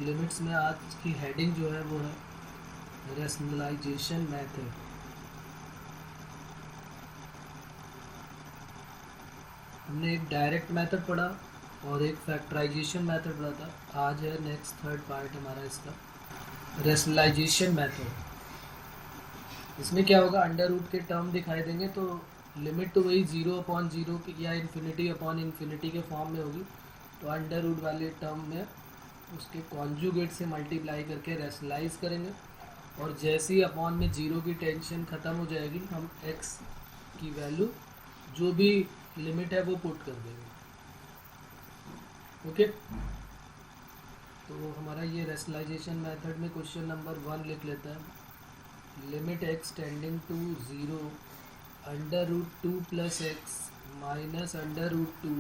Limits में आज की हेडिंग जो है वो है रैशनलाइजेशन मेथड। हमने एक डायरेक्ट मेथड पढ़ा और एक फैक्टराइजेशन मेथड पढ़ा था। आज है नेक्स्ट थर्ड पार्ट हमारा इसका, रैशनलाइजेशन मेथड। इसमें क्या होगा, अंडर रूट के टर्म दिखाई देंगे तो लिमिट तो वही 0/0 की या इन्फिनिटी के फॉर्म में होगी। तो अंडर रूट वाले टर्म में उसके कॉन्जुगेट से मल्टीप्लाई करके रैशनलाइज करेंगे, और जैसे ही अपॉन में 0 की टेंशन ख़त्म हो जाएगी, हम x की वैल्यू जो भी लिमिट है वो पुट कर देंगे। ओके, तो हमारा ये रैशनलाइजेशन मेथड में क्वेश्चन नंबर 1 लिख लेता है। Limit x tending to 0 under root 2 plus x minus under root 2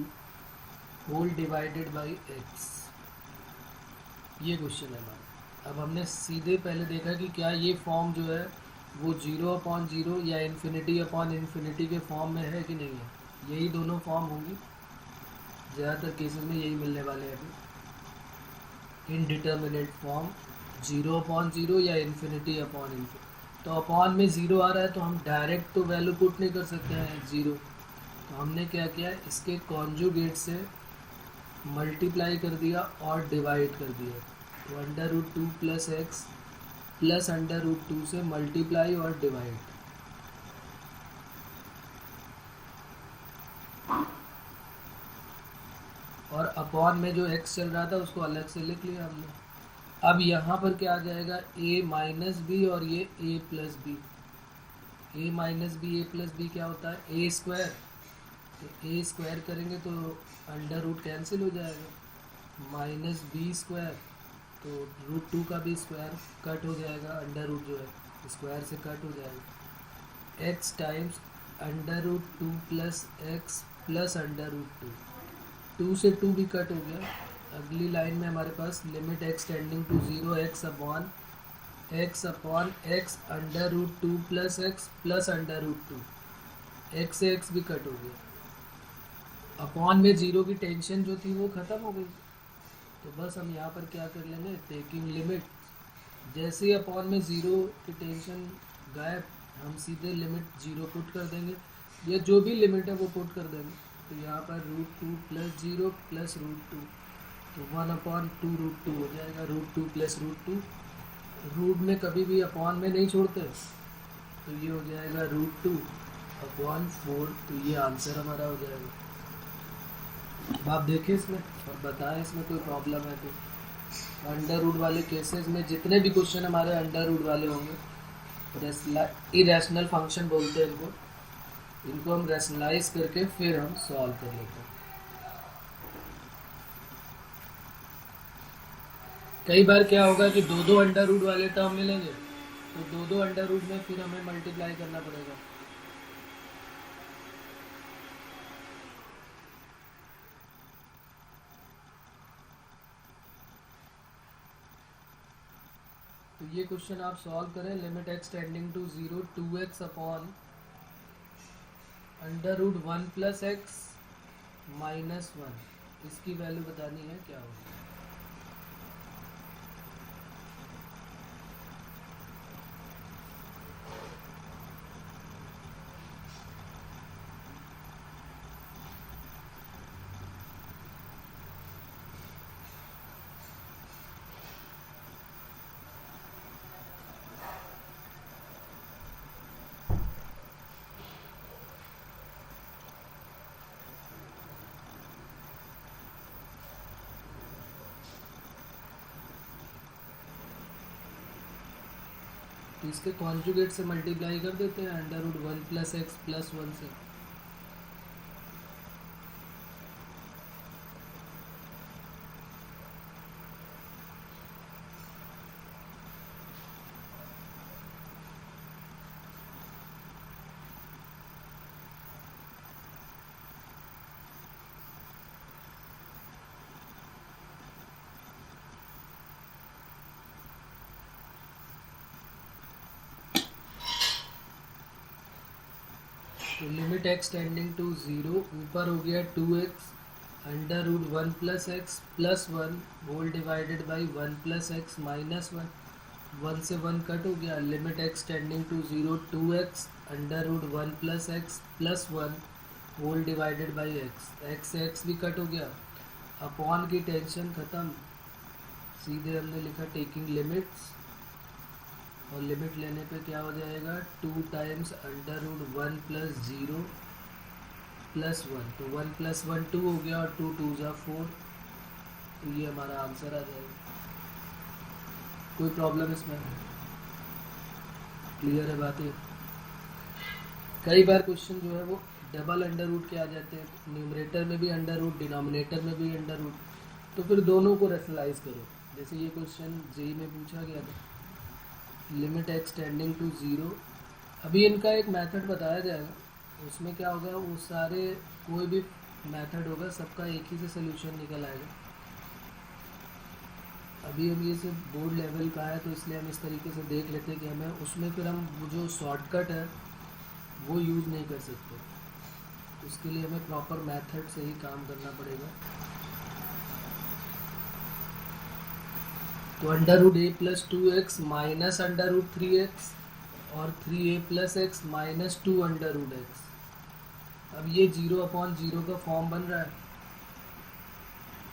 whole divided by x. ये क्वेश्चन है हमारा। अब हमने सीधे पहले देखा कि क्या ये फॉर्म जो है वो 0/0 या इन्फिनिटी के फॉर्म में है कि नहीं है। यही दोनों फॉर्म होंगी, ज़्यादातर केसेस में यही मिलने वाले हैं अभी। इनडिटर्मिनेट फॉर्म 0/0 या इन्फिनिटी। तो अपॉन में 0 आ रहा है तो हम डायरेक्ट तो वैल्यू पुट नहीं कर सकते हैं 0। तो हमने क्या किया, इसके कॉन्जुगेट से मल्टीप्लाई कर दिया और डिवाइड कर दिया। तो under root 2 plus x plus under root 2 से मल्टीप्लाई और डिवाइड। और अपॉन में जो x चल रहा था उसको अलग से लिख लिया हमने। अब यहाँ पर क्या आ जाएगा, a माइनस बी और ये a plus B. a minus B a plus B क्या होता है, a स्क्वायर। तो a स्क्वायर करेंगे तो अंडर रूट कैंसिल हो जाएगा, माइनस बी स्क्वायर। तो रूट 2 का भी स्क्वायर कट हो जाएगा, अंडर रूट जो है स्क्वायर से कट हो जाएगा। x times under root 2 plus x plus under root 2 से 2 भी कट हो गया। अगली लाइन में हमारे पास limit x tending to 0 x upon x under root 2 plus x plus under root 2। X से एक्स भी कट हो गया। अपॉन में 0 की टेंशन जो थी वो ख़त्म हो गई। तो बस हम यहाँ पर क्या कर लेंगे, टेकिंग लिमिट। जैसे ही अपॉन में 0 की टेंशन गायब, हम सीधे लिमिट 0 पुट कर देंगे, या जो भी लिमिट है वो पुट कर देंगे। तो यहाँ पर रूट 2 प्लस 0 प्लस रूट 2, तो 1/2 रूट 2 हो जाएगा। रूट 2 प्लस रूट 2, रूट में कभी भी अपॉन में नहीं छोड़ते, तो ये हो जाएगा रूट 2/4। तो ये आंसर हमारा हो जाएगा। अब आप देखिए इसमें और बताएं इसमें कोई प्रॉब्लम है तो। अंडर रूट वाले केसेस में जितने भी क्वेश्चन हमारे अंडर रूट वाले होंगे, इरेशनल फंक्शन बोलते हैं इनको हम रैशनलाइज करके फिर हम सॉल्व कर लेते हैं। कई बार क्या होगा कि दो अंडर रूट वाले टर्म मिलेंगे, तो दो अंडर रूट में फिर हमें मल्टीप्लाई करना पड़ेगा। तो ये क्वेश्चन आप सॉल्व करें। Limit x tending to 0 2x upon under root 1 plus x minus 1, इसकी वैल्यू बतानी है क्या होगी। तो इसके कॉन्जुगेट से मल्टीप्लाई कर देते हैं under root 1 plus x plus 1 से। तो लिमिट x टेंडिंग टू 0, ऊपर हो गया 2x under root 1+x+1 whole divided by 1+x-1 से 1 कट हो गया, limit x tending to 0 2x under root 1+x+1 whole divided by x से x भी कट हो गया, अपॉन की टेंशन ख़त्म, सीधे हमने लिखा टेकिंग लिमिट्स, और लिमिट लेने पे क्या हो जाएगा 2 टाइम्स अंडर रूट 1+0+1, तो 1+1 2 हो गया और 2 2 जा 4, तो ये हमारा आंसर आ जाएगा। कोई प्रॉब्लम इसमें? क्लियर है बातें? कई बार क्वेश्चन जो है वो डबल अंडर रूट के आ जाते हैं, न्यूमरेटर में भी अंडर रूट, डिनोमिनेटर में भी अंडर रूट, तो फिर दोनों को रैशनलाइज करो। जैसे ये क्वेश्चन जेई में पूछा गया था, लिमिट x टेंडिंग टू 0, अभी इनका एक मेथड बताया जाएगा, उसमें क्या होगा, वो सारे कोई भी मेथड होगा सबका एक ही से सोल्यूशन निकल आएगा। अभी हम ये सिर्फ बोर्ड लेवल का है तो इसलिए हम इस तरीके से देख लेते हैं कि हमें उसमें फिर हम वो जो शॉर्टकट है वो यूज़ नहीं कर सकते, उसके लिए हमें प्रॉपर मेथड से ही काम करना पड़ेगा। तो under root a+2x minus under root 3x और 3a+x -2 अंडर रूट x, अब ये 0/0 का फॉर्म बन रहा है,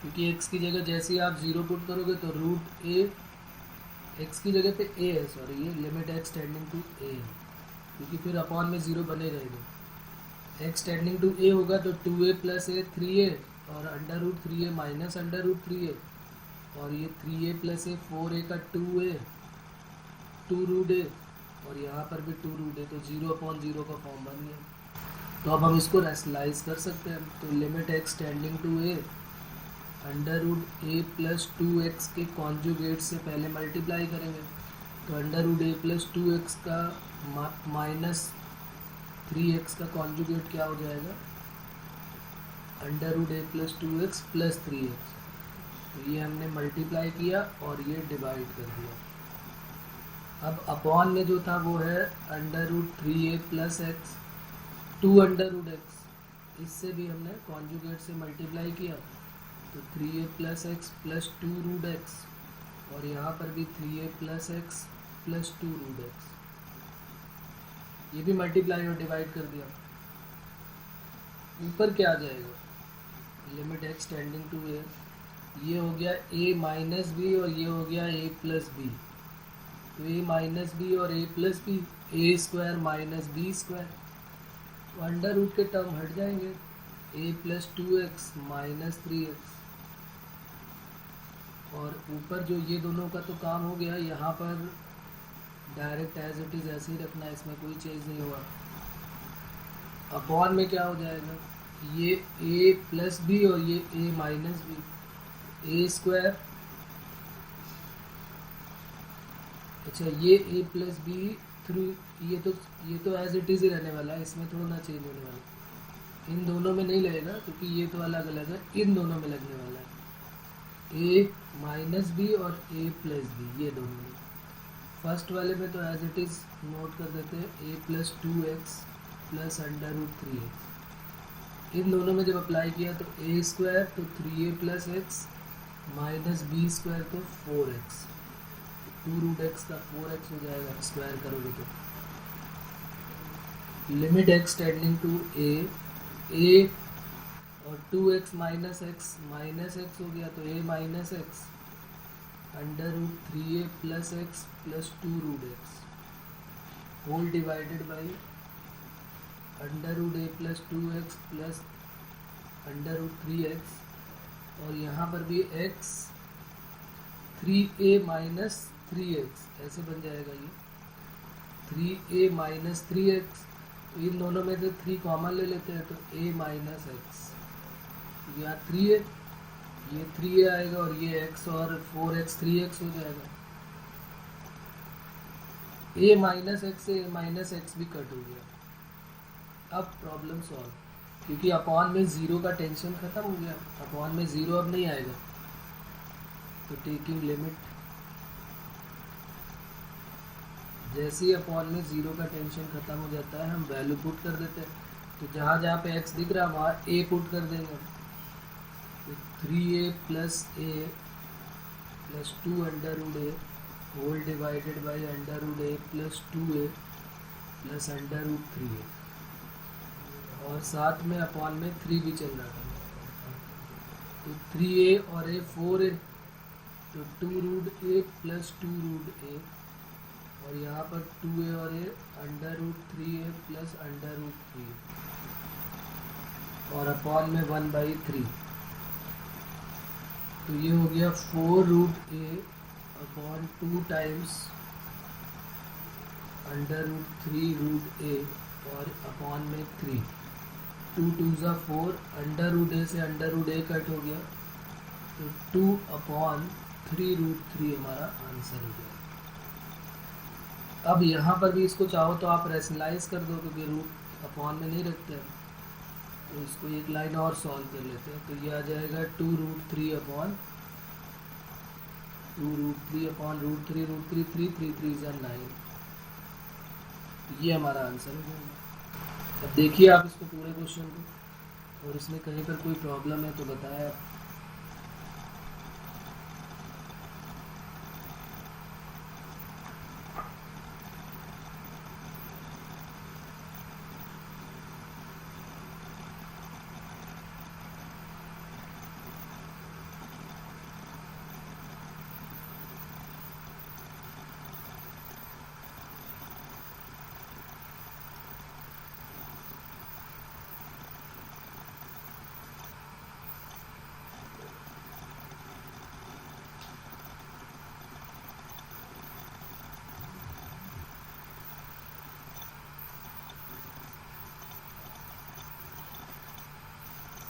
क्योंकि x की जगह जैसे ही आप 0 पुट करोगे तो रूट a, x की जगह पे a है, सॉरी ये limit x tending to a, क्योंकि फिर अपॉन में 0 बने रहेगा। x टेंडिंग टू a होगा तो 2a+a 3a और under root 3a minus under root 3a, और ये 3a+a 4a का 2a 2 रूट a, और यहाँ पर भी 2 रूट a, तो 0/0 का फॉर्म बन गया। तो अब हम इसको रैशनलाइज कर सकते हैं, तो limit x tending to a under root a+2x के कॉन्जुगेट से पहले मल्टीप्लाई करेंगे, तो अंडर रूट a+2x का माइनस 3x का कॉन्जुगेट क्या हो जाएगा, under root a+2x plus 3x, तो ये हमने मल्टीप्लाई किया और ये डिवाइड कर दिया। अब अपॉन में जो था वो है under root 3a+x 2 under root x, इससे भी हमने कॉन्जुगेट से मल्टीप्लाई किया, तो 3a+x प्लस 2 रूट x, और यहाँ पर भी 3a+x प्लस 2 रूट x, ये भी मल्टीप्लाई और डिवाइड कर दिया। ऊपर क्या आ जाएगा, limit x tending to a, ये हो गया a माइनस बी और ये हो गया a प्लस बी, तो a माइनस बी और a plus B, a square minus B square, तो अंडर रूट के टर्म हट जाएंगे, a+2x माइनस 3x, और ऊपर जो ये दोनों का तो काम हो गया, यहाँ पर डायरेक्ट एज इट इज़ ऐसे ही रखना है, इसमें कोई चेंज नहीं हुआ। अपॉन में क्या हो जाएगा, ये a प्लस बी और ये a minus B, a square, अच्छा ये a प्लस बी थ्रू, ये तो एज इट इज़ ही रहने वाला है, इसमें थोड़ा ना चेंज होने वाला, इन दोनों में नहीं लगेगा क्योंकि ये तो अलग अलग है, इन दोनों में लगने वाला है, a माइनस बी और a प्लस बी, ये दोनों में। फर्स्ट वाले में तो एज इट इज़ नोट कर देते हैं, a+2x plus under root 3x, इन दोनों में जब अप्लाई किया तो a स्क्वायर तो 3a+x माइनस बी स्क्वायर तो 4x, 2 रूट x का 4x हो जाएगा, स्क्वायर करोगे तो limit x tending to a और 2x माइनस x हो गया, तो a minus x under root 3a+x plus 2 root x whole divided by under root a+2x plus under root 3x, और यहाँ पर भी x 3a माइनस 3x ऐसे बन जाएगा, ये 3a माइनस 3x, तो इन दोनों में से 3 कॉमन ले लेते हैं, तो a माइनस x, यहाँ 3a, ये 3a आएगा और ये x और 4x 3x हो जाएगा, a माइनस x से a माइनस x भी कट हो गया। अब प्रॉब्लम सॉल्व, क्योंकि अपॉन में 0 का टेंशन खत्म हो गया, अपॉन में 0 अब नहीं आएगा, तो टेकिंग लिमिट, जैसे ही अपॉन में 0 का टेंशन खत्म हो जाता है हम वैल्यू पुट कर देते हैं, तो जहाँ जहाँ पे x दिख रहा है वहाँ a पुट कर देंगे, तो 3a plus a plus 2 under root a whole divided by under root a plus 2a plus under root 3a, और साथ में अपॉन में 3 भी चल रहा था। तो 3a और a 4a, तो 2 रूट ए प्लस 2 रूट ए, और यहाँ पर 2a और a under root 3a plus under root 3, और अपॉन में 1/3। तो ये हो गया 4 root A upon 2 times under root 3 root ए और अपॉन में 3। 2 2 ज़ा 4, अंडर रूट ए से अंडर रूट ए कट हो गया, तो 2 अपॉन 3 रूट 3 हमारा आंसर हो गया। अब यहाँ पर भी इसको चाहो तो आप रैशनलाइज कर दो, क्योंकि रूट अपॉन में नहीं रखते हैं, तो इसको एक लाइन और सॉल्व कर लेते हैं। तो ये आ जाएगा 2 root 3 upon 2 root 3 upon root 3 root 3 3 3 3 ज़ा 9, ये हमारा आंसर हो जाएगा। अब देखिए आप इसको पूरे क्वेश्चन को, और इसमें कहीं पर कोई प्रॉब्लम है तो बताएं आप।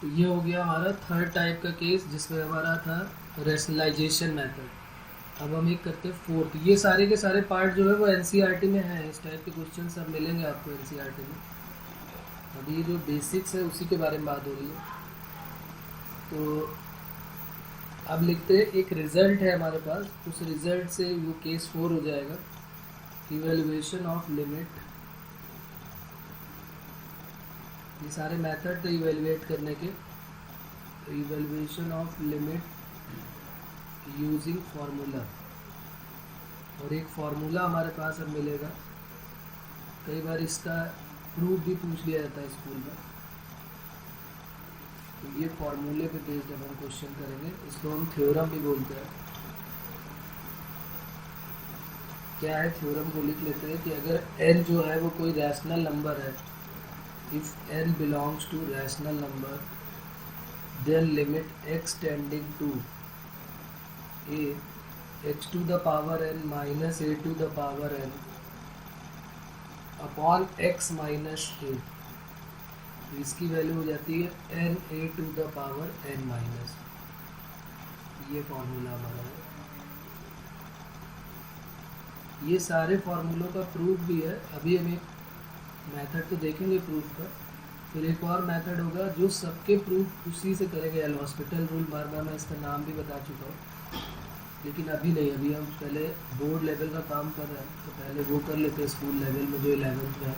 तो ये हो गया हमारा थर्ड टाइप का केस, जिसमें हमारा था रैशनलाइजेशन मेथड। अब हम एक करते हैं फोर्थ। ये सारे के सारे पार्ट जो है वो एनसीईआरटी में है, इस टाइप के क्वेश्चन सब मिलेंगे आपको एनसीईआरटी में। अभी ये जो बेसिक्स है उसी के बारे में बात हो रही है। तो अब लिखते हैं, एक रिजल्ट है हमारे पास, उस रिजल्ट से वो केस 4 हो जाएगा, इवेल्युएशन ऑफ लिमिट। ये सारे मेथड थे इवेल्युएट करने के, evaluation of limit using formula, और एक फार्मूला हमारे पास अब मिलेगा। कई बार इसका प्रूफ भी पूछ लिया जाता है स्कूल में, तो ये फार्मूले पे बेस्ड जब हम क्वेश्चन करेंगे, इसको हम थ्योरम भी बोलते हैं। क्या है थ्योरम को लिख लेते हैं कि अगर n जो है वो कोई रैशनल नंबर है, if n belongs to rational number, then limit x tending to a x to the power n minus a to the power n upon x minus a, इसकी वैल्यू हो जाती है n a to the power n minus। ये formula हमारा है। ये सारे फार्मूलों का प्रूफ भी है। अभी हम एक मेथड तो देखेंगे प्रूफ का, फिर एक और मेथड होगा जो सबके प्रूफ उसी से करेंगे। एल हॉस्पिटल रूल बार बार मैं इसका नाम भी बता चुका हूँ, लेकिन अभी नहीं, अभी हम पहले बोर्ड लेवल का काम कर रहे हैं, तो पहले वो कर लेते हैं स्कूल लेवल में जो 11th में है,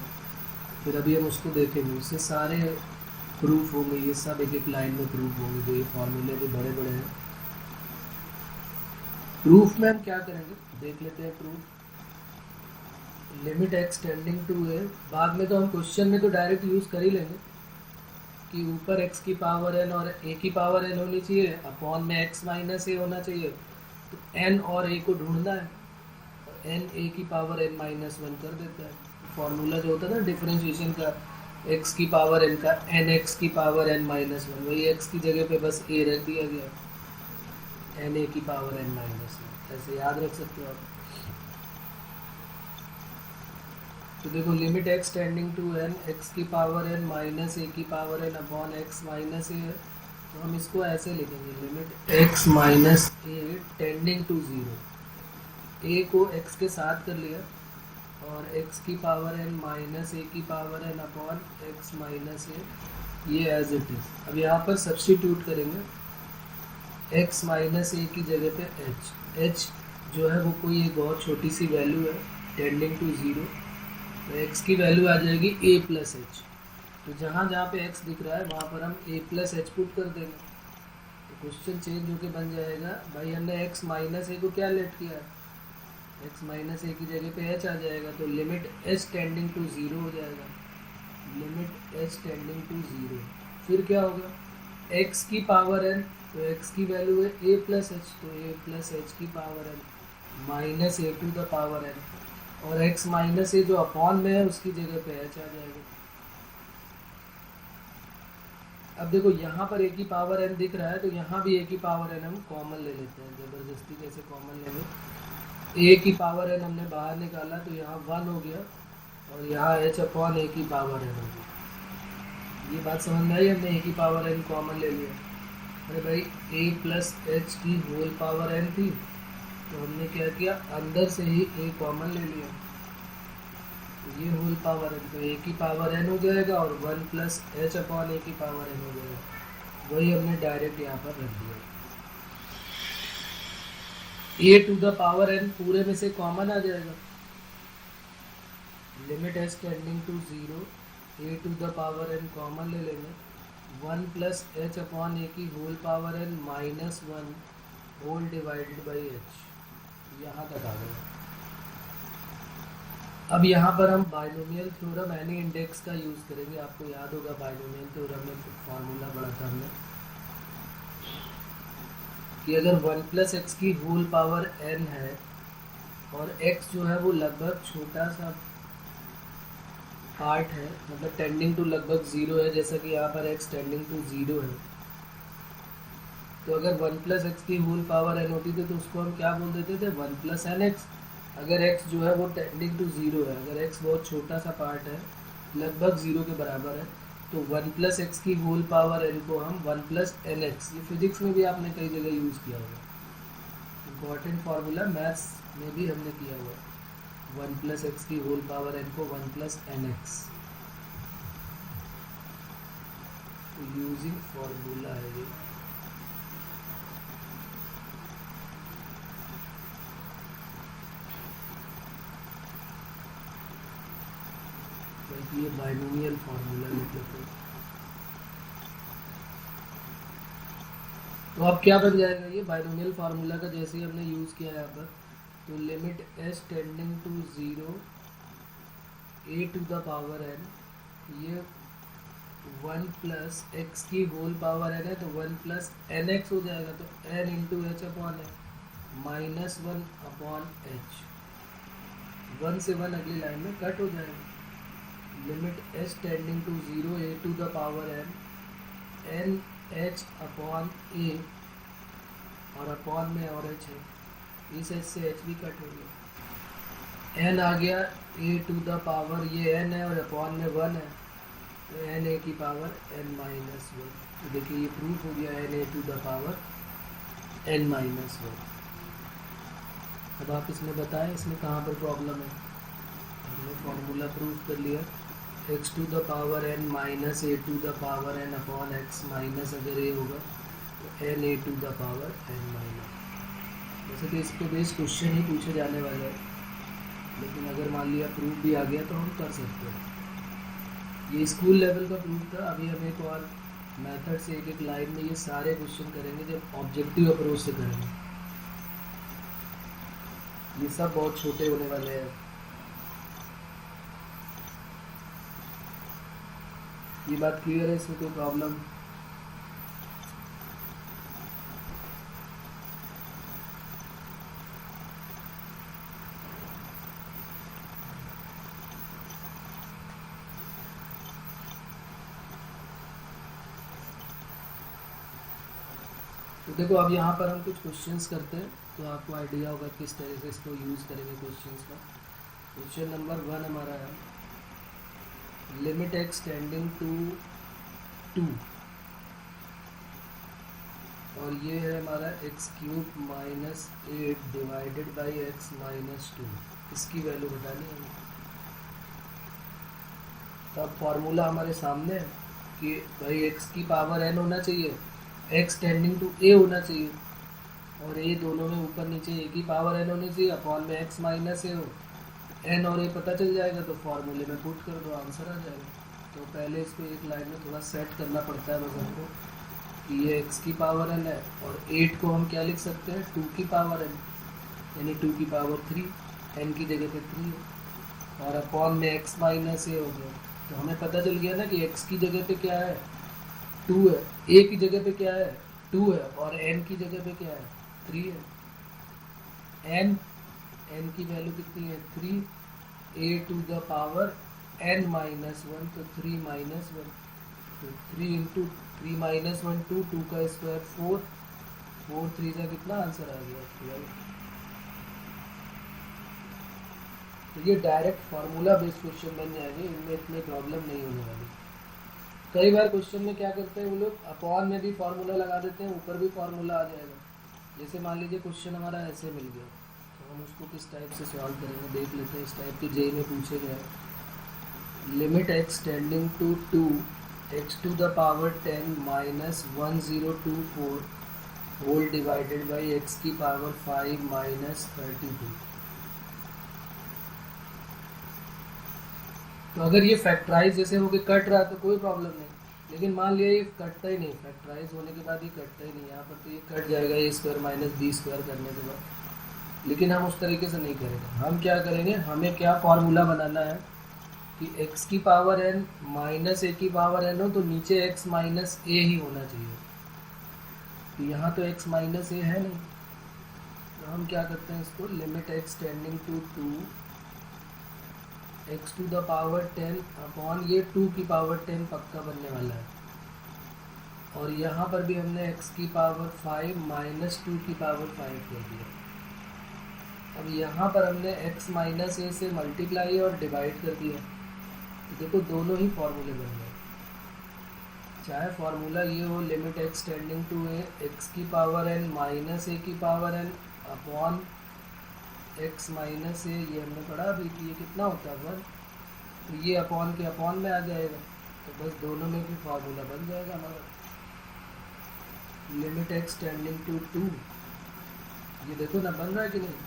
फिर अभी हम उसको देखेंगे। उससे सारे प्रूफ होंगे, ये सब एक एक लाइन में प्रूफ होंगे, जो ये फॉर्मूले जो बड़े बड़े हैं। प्रूफ में हम क्या करेंगे देख लेते हैं। Proof limit x tending to A, बाद में तो हम क्वेश्चन में तो डायरेक्ट यूज़ कर ही लेंगे कि ऊपर x की पावर n और a की पावर n होनी चाहिए, अपॉन में x माइनस a होना चाहिए। तो n और a को ढूंढना है, n a की पावर n माइनस 1 कर देता है। फॉर्मूला जो होता है ना डिफरेंशिएशन का, x की पावर n का n x की पावर n माइनस 1, वही x की जगह पे बस a रख दिया गया, n a की पावर n माइनस 1, ऐसे याद रख सकते हो आप। तो देखो limit x tending to n, x की पावर n माइनस a की power n upon x minus a है, तो हम इसको ऐसे लिखेंगे, limit x minus a tending to 0। a को x के साथ कर लिया, और x की पावर n माइनस a की power n upon x minus a, ये एज इट इज़। अब यहाँ पर सब्स्टिट्यूट करेंगे, x माइनस a की जगह पे h जो है वो कोई एक बहुत छोटी सी वैल्यू है टेंडिंग टू 0, तो x की वैल्यू आ जाएगी a प्लस एच। तो जहाँ जहाँ पे x दिख रहा है वहाँ पर हम a प्लस एच पुट कर देंगे, तो क्वेश्चन चेंज होके बन जाएगा, भाई हमने x माइनस ए को क्या लेट किया, x माइनस ए की जगह पे h आ जाएगा, तो limit h tending to zero हो जाएगा, limit h tending to zero. फिर क्या होगा, x की पावर n, तो x की वैल्यू है a प्लस एच, तो a प्लस एच की power n minus a to the power n, और x माइनस ए जो अपॉन में है उसकी जगह पे h आ जाएगा। अब देखो यहाँ पर a की पावर n दिख रहा है, तो यहाँ भी a की पावर n हम कॉमन ले लेते हैं, ज़बरदस्ती कैसे कॉमन लेंगे। a की पावर n हमने बाहर निकाला तो यहाँ 1 हो गया, और यहाँ h अपॉन a की पावर n हो गई। ये बात समझ में आई, हमने a की पावर n कॉमन ले लिया। अरे भाई a प्लस एच की होल पावर n थी, तो हमने क्या किया, अंदर से ही a कॉमन ले लिया, तो ये होल पावर n, तो a की पावर n हो जाएगा, और 1 प्लस एच अपॉन a की पावर n हो जाएगा। वही हमने डायरेक्ट यहाँ पर रख दिया। a to the power n पूरे में से कॉमन आ जाएगा, limit h tending to zero, a to the power n common ले लेंगे, 1 प्लस एच अपॉन a की whole power n minus 1 whole divided by h, यहाँ तक आ गया। अब यहाँ पर हम बाइनोमियल थ्योरम एनी इंडेक्स का यूज़ करेंगे। आपको याद होगा बाइनोमियल थ्योरम में फार्मूला पढ़ा था हमने कि अगर 1 प्लस एक्स की होल पावर n है और x जो है वो लगभग छोटा सा पार्ट है, मतलब टेंडिंग टू लगभग ज़ीरो है, जैसा कि यहाँ पर x टेंडिंग टू ज़ीरो है, तो अगर 1 प्लस एक्स की होल पावर n होती थी तो उसको हम क्या बोल देते थे, 1 प्लस एन एक्स। अगर x जो है वो टेंडिंग टू ज़ीरो है, अगर x बहुत छोटा सा पार्ट है, लगभग ज़ीरो के बराबर है, तो 1 प्लस एक्स की होल पावर n को हम 1 प्लस एन एक्स, ये फिजिक्स में भी आपने कई जगह यूज़ किया होगा, इम्पॉर्टेंट फार्मूला मैथ्स में भी हमने किया हुआ, 1 प्लस एक्स की होल पावर n को 1 plus n x, using formula है ये। ये बाइनोमियल फार्मूला लिख लेते हैं, तो अब क्या बन जाएगा, ये बाइनोमियल फार्मूला का जैसे ही हमने यूज़ किया यहाँ पर, तो limit h tending to zero, a to the power n, ये 1 प्लस एक्स की होल पावर n है, तो 1 प्लस एन एक्स हो जाएगा, तो n इंटू एच अपॉन है माइनस 1 अपॉन एच, 1 से 1 अगली लाइन में कट हो जाएगा। Limit h tending to zero, a to the power n, n h upon a, और अपॉन में और h है, इस h से h भी कट हो गया, n आ गया a टू द पावर, ये n है और अपॉन में 1 है, तो n a की पावर n माइनस 1, तो देखिए ये प्रूफ हो गया n a to the power n minus 1। अब आप इसमें बताएं इसमें कहाँ पर प्रॉब्लम है। हमने फार्मूला प्रूफ कर लिया, x to the power n minus a to the power n upon x minus अगर a होगा तो n a to the power n minus. वैसे तो इस पर बेस्ड क्वेश्चन ही पूछे जाने वाला है, लेकिन अगर मान लिया प्रूफ भी आ गया तो हम कर सकते हैं। ये स्कूल लेवल का प्रूफ था। अभी हम एक और मेथड से एक एक लाइन में ये सारे क्वेश्चन करेंगे जब ऑब्जेक्टिव अप्रोच से करेंगे। ये सब बहुत छोटे होने वाले हैं। ये बात क्लियर है, इसमें कोई प्रॉब्लम? तो देखो अब यहाँ पर हम कुछ क्वेश्चंस करते हैं तो आपको आइडिया होगा किस तरह से इसको यूज़ करेंगे क्वेश्चंस का। क्वेश्चन नंबर 1 हमारा है, लिमिट x टेंडिंग टू 2, और ये है हमारा x cube minus 8 divided by x minus 2, इसकी वैल्यू बतानी है। तो अब फॉर्मूला हमारे सामने है कि भाई x की पावर n होना चाहिए, x टेंडिंग टू a होना चाहिए, और a दोनों में ऊपर नीचे a की पावर n होनी चाहिए, अपॉन में x माइनस a हो, n और a पता चल जाएगा तो फॉर्मूले में पुट कर दो, आंसर आ जाएगा। तो पहले इसको एक लाइन में थोड़ा सेट करना पड़ता है बस हमको। ये x की पावर n है, और 8 को हम क्या लिख सकते हैं 2 की पावर n, यानी 2 की पावर 3, n की जगह पे 3 है, और अपॉन में x माइनस ए हो गया। तो हमें पता चल गया ना कि x की जगह पे क्या है 2 है, a की जगह पे क्या है 2 है, और n की जगह पे क्या है 3 है। n की वैल्यू कितनी है 3, a to the power n minus 1, तो 3 माइनस 1, तो 3 इंटू 3 माइनस 1 2 का स्क्वायर 4, 4 3 का कितना आंसर आ गया 12। तो ये डायरेक्ट फार्मूला बेस्ड क्वेश्चन बन जाएंगे, इनमें इतनी प्रॉब्लम नहीं होने वाली। कई बार क्वेश्चन में क्या करते हैं वो लोग, अपॉन में भी फार्मूला लगा देते हैं, ऊपर भी फार्मूला आ जाएगा। जैसे मान लीजिए क्वेश्चन हमारा ऐसे मिल गया, तो हम उसको किस टाइप से सॉल्व करेंगे देख लेते हैं। इस टाइप की जेई में पूछे गए, limit x tending to 2 x to the power 10 minus 1024 whole divided by x की पावर 5 माइनस 32। तो अगर ये फैक्टराइज जैसे हो के कट रहा है तो कोई प्रॉब्लम नहीं, लेकिन मान लिया ये कटता ही नहीं, फैक्टराइज होने के बाद ये कटता ही नहीं, यहाँ पर तो ये कट जाएगा ए स्क्वायर माइनस बी स्क्वायर करने के बाद। लेकिन हम उस तरीके से नहीं करेंगे, हम क्या करेंगे, हमें क्या फार्मूला बनाना है कि x की पावर n माइनस ए की पावर n हो तो नीचे x माइनस ए ही होना चाहिए। तो यहाँ तो x माइनस ए है नहीं, तो हम क्या करते हैं इसको, limit x tending to 2 x to the power 10 upon ये 2 की पावर 10 पक्का बनने वाला है, और यहाँ पर भी हमने x की पावर 5 माइनस 2 की पावर 5 कर दिया। अब यहाँ पर हमने x माइनस ए से मल्टीप्लाई और डिवाइड कर दिया, तो देखो दोनों ही फॉर्मूले बन गए। चाहे फॉर्मूला ये हो limit x tending to A x की पावर n माइनस ए की power n upon x minus A, ये हमने पढ़ा अभी कि ये कितना होता है 1, तो ये अपॉन के अपॉन में आ जाएगा, तो बस दोनों में भी फार्मूला बन जाएगा हमारा। लिमिट x टेंडिंग टू 2, ये देखो ना बन रहा है कि नहीं,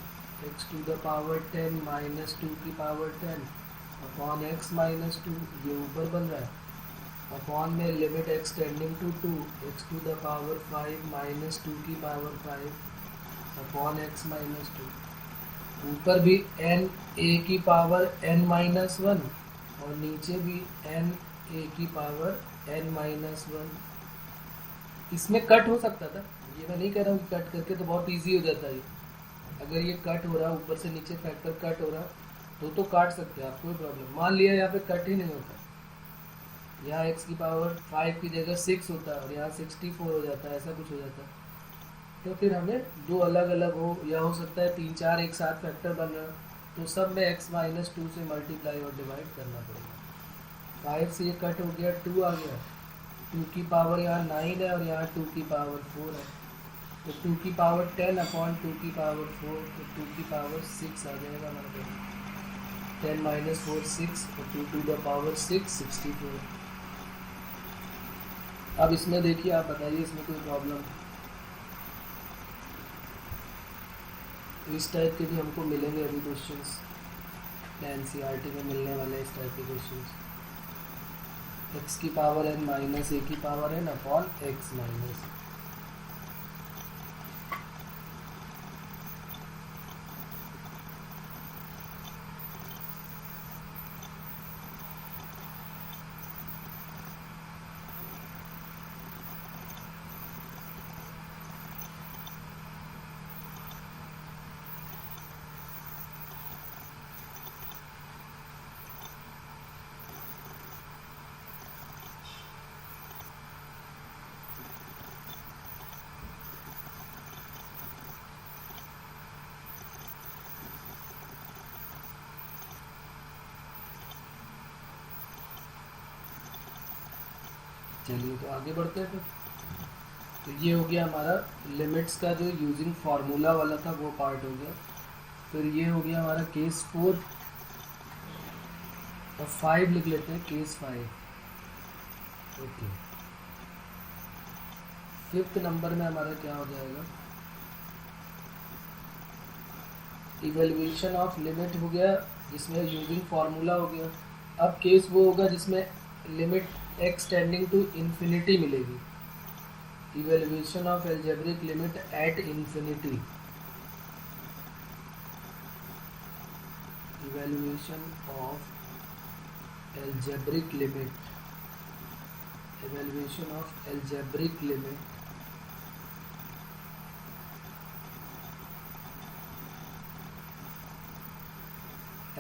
x to the power 10 minus 2 की पावर 10 अपॉन x माइनस 2, ये ऊपर बन रहा है, अपॉन में limit x tending to 2 x to the power 5 minus 2 की पावर 5 अपॉन x माइनस 2, ऊपर भी n a की पावर n माइनस 1 और नीचे भी n a की पावर n माइनस 1। इसमें कट हो सकता था, ये मैं नहीं कह रहा हूँ कि कट करके तो बहुत इजी हो जाता है। अगर ये कट हो रहा है ऊपर से नीचे फैक्टर कट हो रहा है तो काट सकते हैं आप, कोई प्रॉब्लम। मान लिया यहाँ पे कट ही नहीं होता, यहाँ x की पावर 5 की जगह 6 होता है और यहाँ 64 हो जाता है, ऐसा कुछ हो जाता है, तो फिर हमें दो अलग अलग हो, या हो सकता है 3 4 एक साथ फैक्टर बन रहा है, तो सब में x माइनस 2 से मल्टीप्लाई और डिवाइड करना पड़ेगा। 5 से ये कट हो गया, 2 आ गया, 2 की पावर यहाँ 9 है और यहाँ 2 की पावर 4 है, तो 2 की पावर 10 अपॉन 2 की पावर 4, तो 2 की पावर 6 आ जाएगा हमारे पास। 10 माइनस 4 6 और 2 टू द पावर 6 64। अब इसमें देखिए, आप बताइए इसमें कोई प्रॉब्लम। इस टाइप के भी हमको मिलेंगे अभी क्वेश्चंस, एनसीईआरटी में मिलने वाले इस टाइप के क्वेश्चंस। एक्स की पावर n माइनस ए की power n upon x minus. चलिए तो आगे बढ़ते हैं फिर। तो ये हो गया हमारा लिमिट्स का जो यूजिंग फार्मूला वाला था वो पार्ट हो गया। फिर ये हो गया हमारा केस 4 और 5 लिख लेते हैं, केस 5। ओके, 5th नंबर में हमारा क्या हो जाएगा, इवेल्युएशन ऑफ लिमिट हो गया जिसमें यूजिंग फार्मूला हो गया। अब केस वो होगा जिसमें limit x tending to infinity मिलेगी, evaluation of algebraic limit at infinity, evaluation of algebraic limit, evaluation of algebraic limit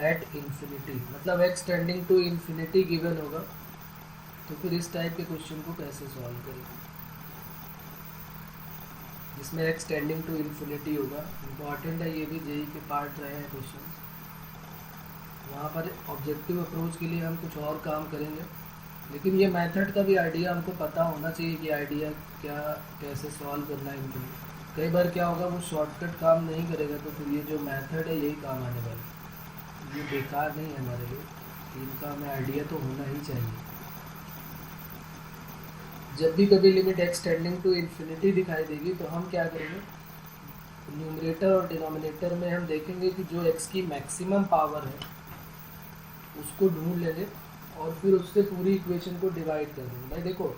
at infinity, मतलब x tending to infinity given होगा, तो फिर इस टाइप के क्वेश्चन को कैसे सॉल्व करेंगे जिसमें एक्स टेंडिंग टू इंफिनिटी होगा। इम्पॉर्टेंट है ये भी, जेई के पार्ट रहे हैं क्वेश्चन। वहाँ पर ऑब्जेक्टिव अप्रोच के लिए हम कुछ और काम करेंगे, लेकिन ये मेथड का भी आइडिया हमको पता होना चाहिए कि आइडिया क्या, कैसे सॉल्व करना है इनको। कई बार क्या होगा, वो शॉर्टकट काम नहीं करेगा, तो फिर ये जो मेथड है यही काम आने वाला है। ये बेकार नहीं है हमारे लिए, इनका हमें आइडिया तो होना ही चाहिए। जब भी कभी limit x tending to infinity दिखाई देगी तो हम क्या करेंगे, न्यूमरेटर और डिनोमिनेटर में हम देखेंगे कि जो एक्स की मैक्सिमम पावर है उसको ढूंढ लेंगे और फिर उससे पूरी इक्वेशन को डिवाइड कर देंगे। भाई देखो,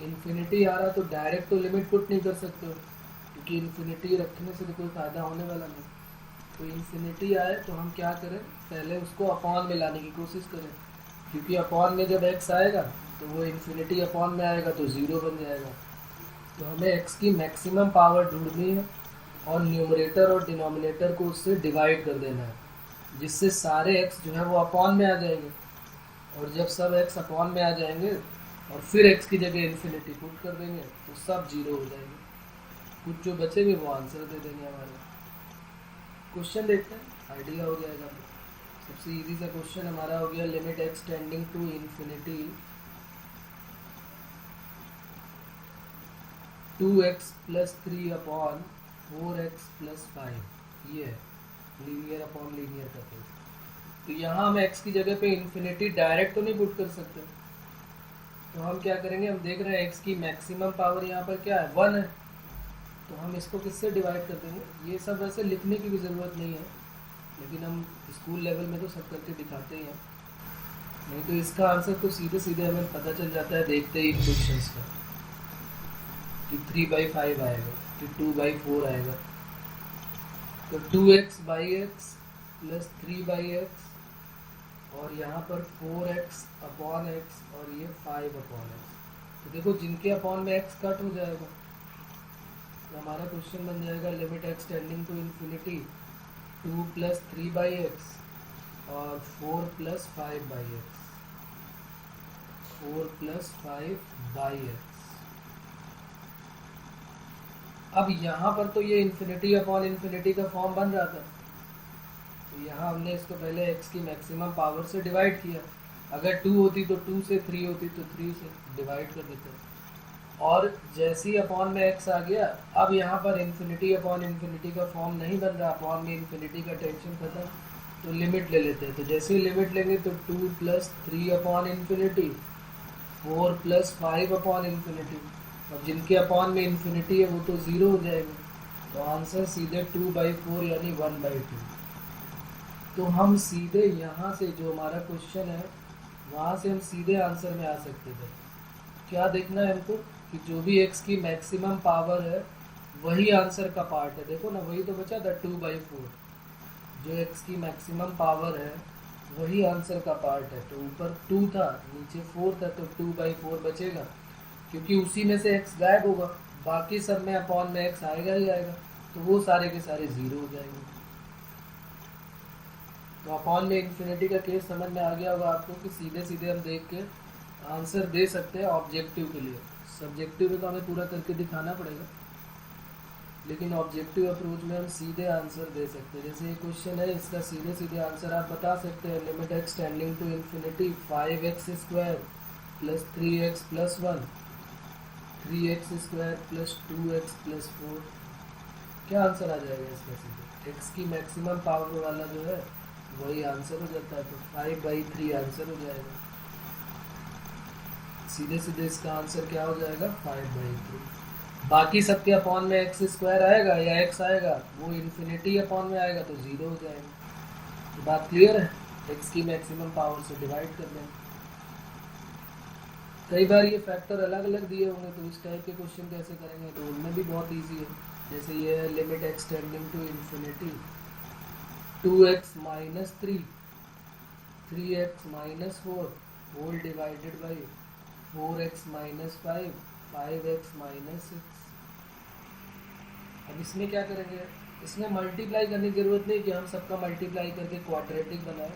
इन्फिनिटी आ रहा तो डायरेक्ट तो लिमिट पुट नहीं कर सकते हो, क्योंकि इन्फिनिटी रखने से तो कोई फ़ायदा होने वाला नहीं। तो इन्फिनिटी आए तो हम क्या करें, पहले उसको अपॉन में लाने की कोशिश करें, क्योंकि अपॉन में जब एक्स आएगा तो वो इन्फिनिटी अपॉन में आएगा तो ज़ीरो बन जाएगा। तो हमें एक्स की मैक्सिमम पावर ढूंढनी है और न्यूमरेटर और डिनोमिनेटर को उससे डिवाइड कर देना है, जिससे सारे एक्स जो है वो अपॉन में आ जाएंगे। और जब सब एक्स अपॉन में आ जाएंगे और फिर एक्स की जगह इन्फिनिटी पुट कर देंगे तो सब जीरो हो जाएंगे, कुछ जो बचेंगे वो आंसर दे देंगे हमारे। क्वेश्चन देखते हैं, आइडिया हो जाएगा। सबसे इजी सा क्वेश्चन हमारा हो गया, limit x tending to infinity 2x plus 3 upon 4x plus 5, ये है लीनियर अपॉन लीनियर का केस। तो यहाँ हम x की जगह पे इन्फिनिटी डायरेक्ट तो नहीं पुट कर सकते, तो हम क्या करेंगे, हम देख रहे हैं x की मैक्सिमम पावर यहाँ पर क्या है, 1 है, तो हम इसको किससे डिवाइड कर देंगे। ये सब वैसे लिखने की भी ज़रूरत नहीं है, लेकिन हम स्कूल लेवल में तो सब करके दिखाते ही हैं, नहीं तो इसका आंसर तो सीधे सीधे हमें पता चल जाता है देखते ही क्वेश्चंस का, कि 3/5 आएगा, कि 2/4 आएगा। तो 2x/x प्लस 3/x और यहाँ पर 4x अपॉन x और ये 5/x। तो देखो जिनके अपॉन में x कट हो जाएगा तो हमारा क्वेश्चन बन जाएगा, limit x tending to infinity 2 plus 3/x और 4 प्लस 5/x, 4 प्लस 5/x। अब यहाँ पर तो ये इन्फिनिटी अपॉन इन्फिनिटी का फॉर्म बन रहा था, तो यहाँ हमने इसको पहले x की मैक्सिमम पावर से डिवाइड किया। अगर 2 होती तो 2 से, 3 होती तो 3 से डिवाइड कर देते। और जैसे ही अपॉन में x आ गया, अब यहाँ पर इन्फिनिटी अपॉन इन्फिनिटी का फॉर्म नहीं बन रहा, अपॉन में इन्फिनिटी का टेंशन खत्म, तो लिमिट ले लेते हैं। तो जैसे ही लिमिट लेंगे तो 2 plus 3 upon infinity, 4 plus 5 upon infinity. अब जिनके अपॉन में इन्फिनिटी है वो तो ज़ीरो हो जाएगा, तो आंसर सीधे 2/4 यानी 1/2। तो हम सीधे यहाँ से जो हमारा क्वेश्चन है वहाँ से हम सीधे आंसर में आ सकते थे। क्या देखना है हमको, कि जो भी x की मैक्सिमम पावर है वही आंसर का पार्ट है। देखो ना, वही तो बचा था 2/4, जो x की मैक्सिमम पावर है वही आंसर का पार्ट है। तो ऊपर 2 था, नीचे 4 था, तो 2/4 बचेगा, क्योंकि उसी में से x गायब होगा, बाकी सब में अपॉन में x आएगा ही आएगा, तो वो सारे के सारे ज़ीरो हो जाएंगे। तो अपॉन में इन्फिनिटी का केस समझ में आ गया होगा आपको, कि सीधे सीधे हम देख के आंसर दे सकते हैं ऑब्जेक्टिव के लिए। सब्जेक्टिव में तो हमें पूरा करके दिखाना पड़ेगा, लेकिन ऑब्जेक्टिव अप्रोच में हम सीधे आंसर दे सकते हैं। जैसे ये क्वेश्चन है, इसका सीधे सीधे आंसर आप बता सकते हैं, limit x tending to infinity 5x² plus 3x plus 1, 3x² plus 2x plus 4। क्या आंसर आ जाएगा इसका सीधे, x की मैक्सिमम पावर वाला जो है वही आंसर हो जाता है, तो 5/3 आंसर हो जाएगा। सीधे सीधे इसका आंसर क्या हो जाएगा, 5/3। बाकी सबके अपॉन में x² आएगा या x आएगा, वो इन्फिनिटी अपॉन में आएगा तो ज़ीरो हो जाएगा। तो बात क्लियर है, x की मैक्सिमम पावर से डिवाइड कर देंगे। कई बार ये फैक्टर अलग अलग दिए होंगे, तो इस टाइप के क्वेश्चन कैसे करेंगे, तो उनमें भी बहुत ईजी है। जैसे ये limit x tending to infinity 2x minus 3x minus 4 whole divided by 4x minus 5x minus 6। अब इसमें क्या करेंगे, इसमें मल्टीप्लाई करने की ज़रूरत नहीं कि हम सबका मल्टीप्लाई करके क्वाड्रेटिक बनाए,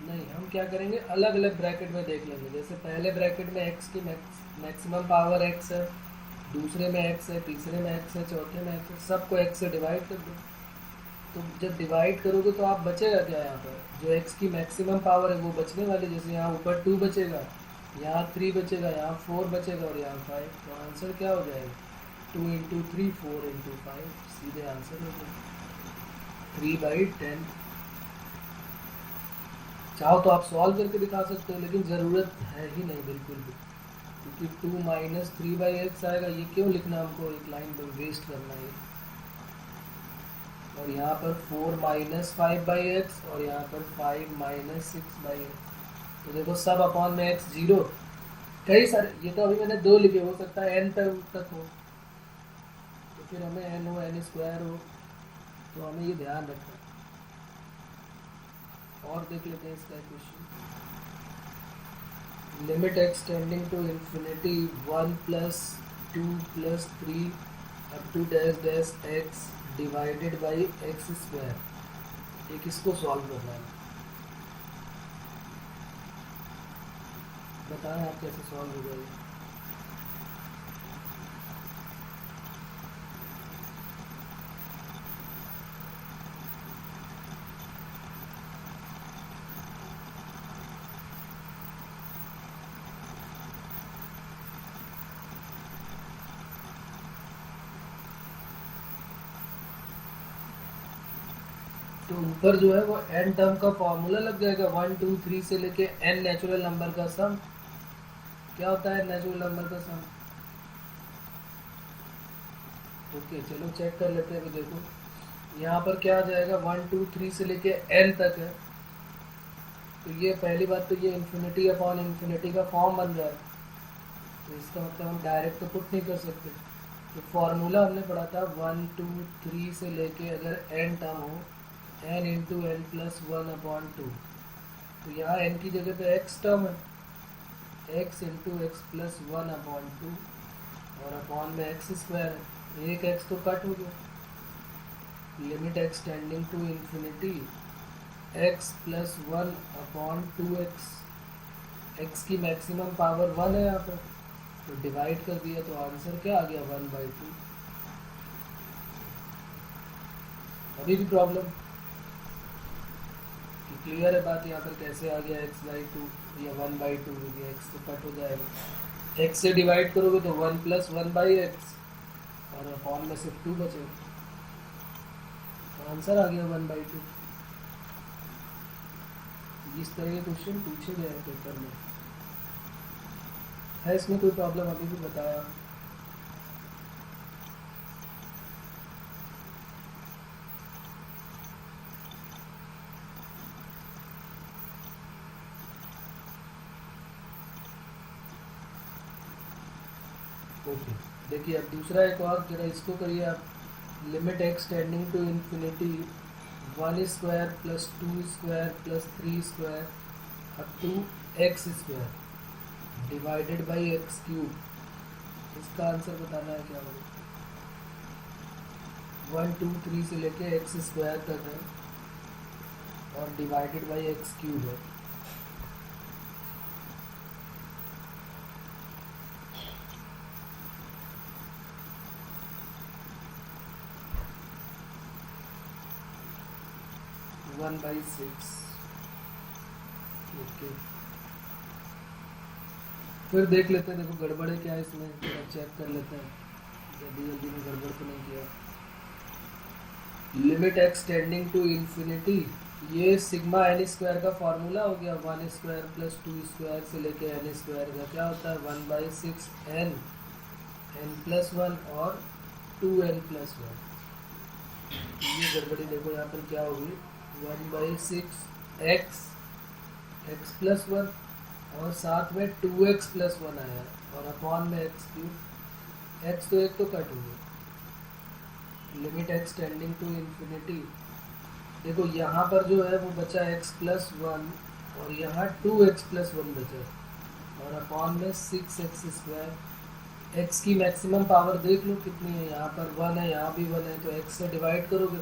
नहीं, हम क्या करेंगे अलग अलग ब्रैकेट में देख लेंगे। जैसे पहले ब्रैकेट में x की मैक्सिमम पावर x है, दूसरे में x है, तीसरे में x है, चौथे में x है, सबको x से डिवाइड कर दो। तो जब डिवाइड करोगे तो आप बचेगा क्या, यहाँ पर जो x की मैक्सिमम पावर है वो बचने वाली, जैसे यहाँ ऊपर 2 बचेगा, यहाँ 3 बचेगा, यहाँ 4 बचेगा और यहाँ 5। तो आंसर क्या हो जाएगा, 2 इंटू 3 4 इंटू 5, सीधे आंसर हो गया 3/10। चाहो तो आप सॉल्व करके दिखा सकते हो, लेकिन ज़रूरत है ही नहीं बिल्कुल भी, क्योंकि 2 माइनस 3/x आएगा, ये क्यों लिखना हमको एक लाइन पर वेस्ट करना है। और यहाँ पर 4 माइनस 5/x और यहाँ पर 5 माइनस 6/x। तो देखो सब अपॉन में x 0, कई सारे, ये तो अभी मैंने 2 लिखे, हो सकता है n तक हो, तो फिर हमें n हो n स्क्वायर हो, तो हमें ये ध्यान रखना। और देख लेते हैं इसका question. Limit x tending to infinity 1 plus 2 plus 3 up to dash dash x divided by x square. एक इसको सॉल्व करना है, बताएं आप कैसे सॉल्व होगा ये। तो ऊपर जो है वो n टर्म का फॉर्मूला लग जाएगा, 1 2 3 से लेके n नेचुरल नंबर का सम। क्या होता है नेचुरल नंबर का सम, ओके चलो चेक कर लेते हैं। देखो यहाँ पर क्या आ जाएगा, 1 2 3 से लेके n तक है, तो ये पहली बात तो ये इन्फिनिटी अपॉन इन्फिनिटी का फॉर्म बन रहा है, तो इसका मतलब हम डायरेक्ट तो पुट नहीं कर सकते। तो फॉर्मूला हमने पढ़ा था 1 2 3 से लेके अगर n टर्म हो n इंटू एन प्लस 1/2, तो यहाँ n की जगह पे x टर्म है, x इंटू एक्स प्लस 1/2 और अपॉन में एक्स स्क्वायर है, एक x तो कट हो गया। Limit x tending to infinity x plus 1/2x, x की मैक्सिमम पावर 1 है यहाँ पर, तो डिवाइड कर दिया, तो आंसर क्या आ गया 1/2। अभी भी प्रॉब्लम क्लियर है बात, यहाँ पर कैसे आ गया x/2 या 1/2 हो गया, x तो कट हो जाएगा, x से डिवाइड करोगे तो 1 प्लस 1/x और अपॉन में सिर्फ 2 बचेगा, तो आंसर आ गया 1/2। इस तरह के क्वेश्चन पूछे गए हैं पेपर में। है इसमें कोई प्रॉब्लम अभी भी बताया। ओके देखिए अब दूसरा एक और जरा इसको करिए आप। Limit x tending to infinity 1 square plus 2 square plus 3 square up to x square divided by x cube. इसका आंसर बताना है क्या होगा। 1 2 3 से लेके एक्स स्क्वायर तक है और डिवाइडेड बाई एक्स क्यूब है। One by 6। ओके फिर देख लेते हैं, देखो गड़बड़ है क्या इसमें, चेक कर लेते हैं जल्दी जल्दी में गड़बड़ तो नहीं किया। लिमिट एक्सटेंडिंग टू इन्फिनिटी, ये सिग्मा एन स्क्वायर का फॉर्मूला हो गया, 1 स्क्वायर प्लस 2 स्क्वायर से लेके एन स्क्वायर का क्या होता है 1/6 n प्लस 1 और 2n प्लस 1। ये गड़बड़ी देखो यहाँ पर क्या होगी, 1/6 x प्लस 1 और साथ में 2x प्लस 1 आया और अपॉन में एक्स क्यूब। एक्स तो एक तो कट हो गया। Limit x tending to infinity, देखो यहाँ पर जो है वो बचा x प्लस 1 और यहाँ 2x प्लस 1 बचा और अपॉन में 6x स्क्वायर। x की मैक्सिमम पावर देख लो कितनी है, यहाँ पर 1 है, यहाँ भी 1 है, तो x से डिवाइड करोगे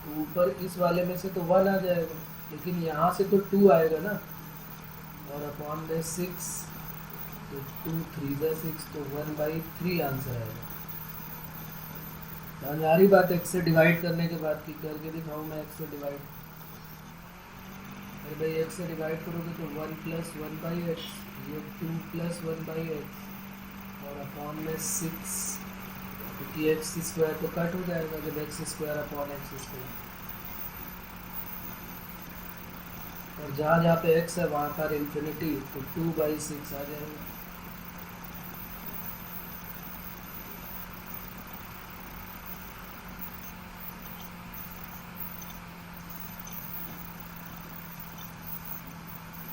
तो ऊपर इस वाले में से तो 1 आ जाएगा, लेकिन यहाँ से तो 2 आएगा ना, और अपॉन में 6, तो 2 3 6, तो 1/3 आंसर आएगा। सारी बात x से डिवाइड करने के बाद की करके दिखाऊँ मैं। x से डिवाइड, अरे भाई x से डिवाइड करोगे तो 1 प्लस 1/x, ये 2 प्लस 1/x और अपॉन में 6, क्योंकि एक्स स्क्वायर तो कट हो जाएगा जब x square upon x square, और जहाँ जहाँ पे x है वहाँ पर इन्फिनिटी, तो 2/6 आ जाएगा।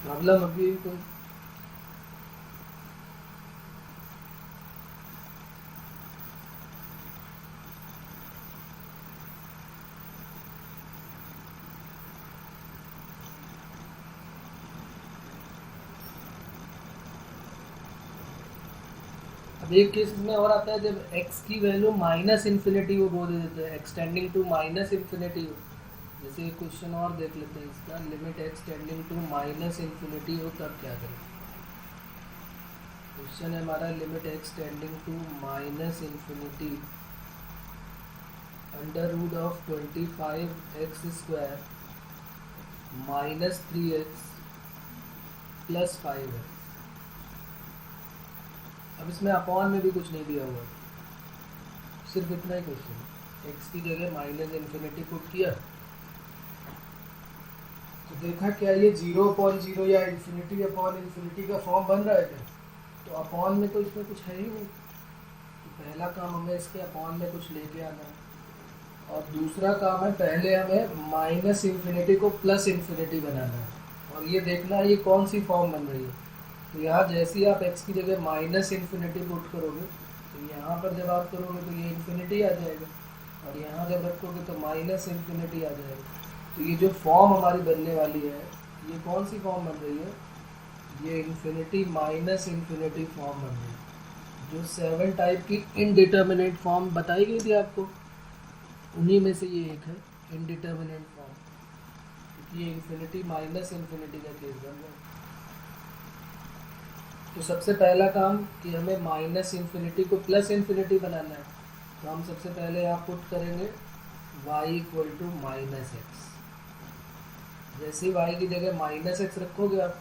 प्रॉब्लम अभी कोई? अब एक केस में और आता है जब x की वैल्यू माइनस इन्फिनिटी वो बोल देते हैं, एक्सटेंडिंग टू माइनस इन्फिनिटी। जैसे एक क्वेश्चन और देख लेते हैं इसका, limit x tending to minus infinity हो तब क्या करें। क्वेश्चन है हमारा, limit x tending to minus infinity under root of 25x square minus 3x plus 5x। अब इसमें अपॉन में भी कुछ नहीं दिया हुआ, सिर्फ इतना ही क्वेश्चन। x की जगह माइनस इन्फिनिटी पुट किया तो देखा क्या ये 0/0 या इन्फिनिटी अपॉन इन्फिनिटी का फॉर्म बन रहा है क्या? तो अपॉन में तो इसमें कुछ है ही नहीं, तो पहला काम हमें इसके अपॉन में कुछ लेके आना है, और दूसरा काम है पहले हमें माइनस इन्फिनिटी को प्लस इन्फिनिटी बनाना है, और ये देखना है ये कौन सी फॉर्म बन रही है। तो यहाँ जैसे ही आप x की जगह माइनस इन्फिनिटी पुट करोगे तो यहाँ पर जब आप करोगे तो ये इन्फिनिटी आ जाएगा, और यहाँ जब रखोगे तो माइनस इन्फिनिटी आ जाएगा। तो ये जो फॉर्म हमारी बनने वाली है, ये कौन सी फॉर्म बन रही है? ये इन्फिनिटी माइनस इन्फिनिटी फॉर्म बन रही है, जो 7 टाइप की इनडिटर्मिनेट फॉर्म बताई गई थी आपको, उन्हीं में से ये एक है इनडिटर्मिनेट फॉर्म, क्योंकि ये इन्फिनिटी माइनस इन्फिनिटी का केस बन रहा है। तो सबसे पहला काम कि हमें माइनस इन्फिनिटी को प्लस इन्फिनिटी बनाना है, तो हम सबसे पहले यहाँ पुट करेंगे y equal to minus x. जैसे ही y की जगह माइनस एक्स रखोगे आप,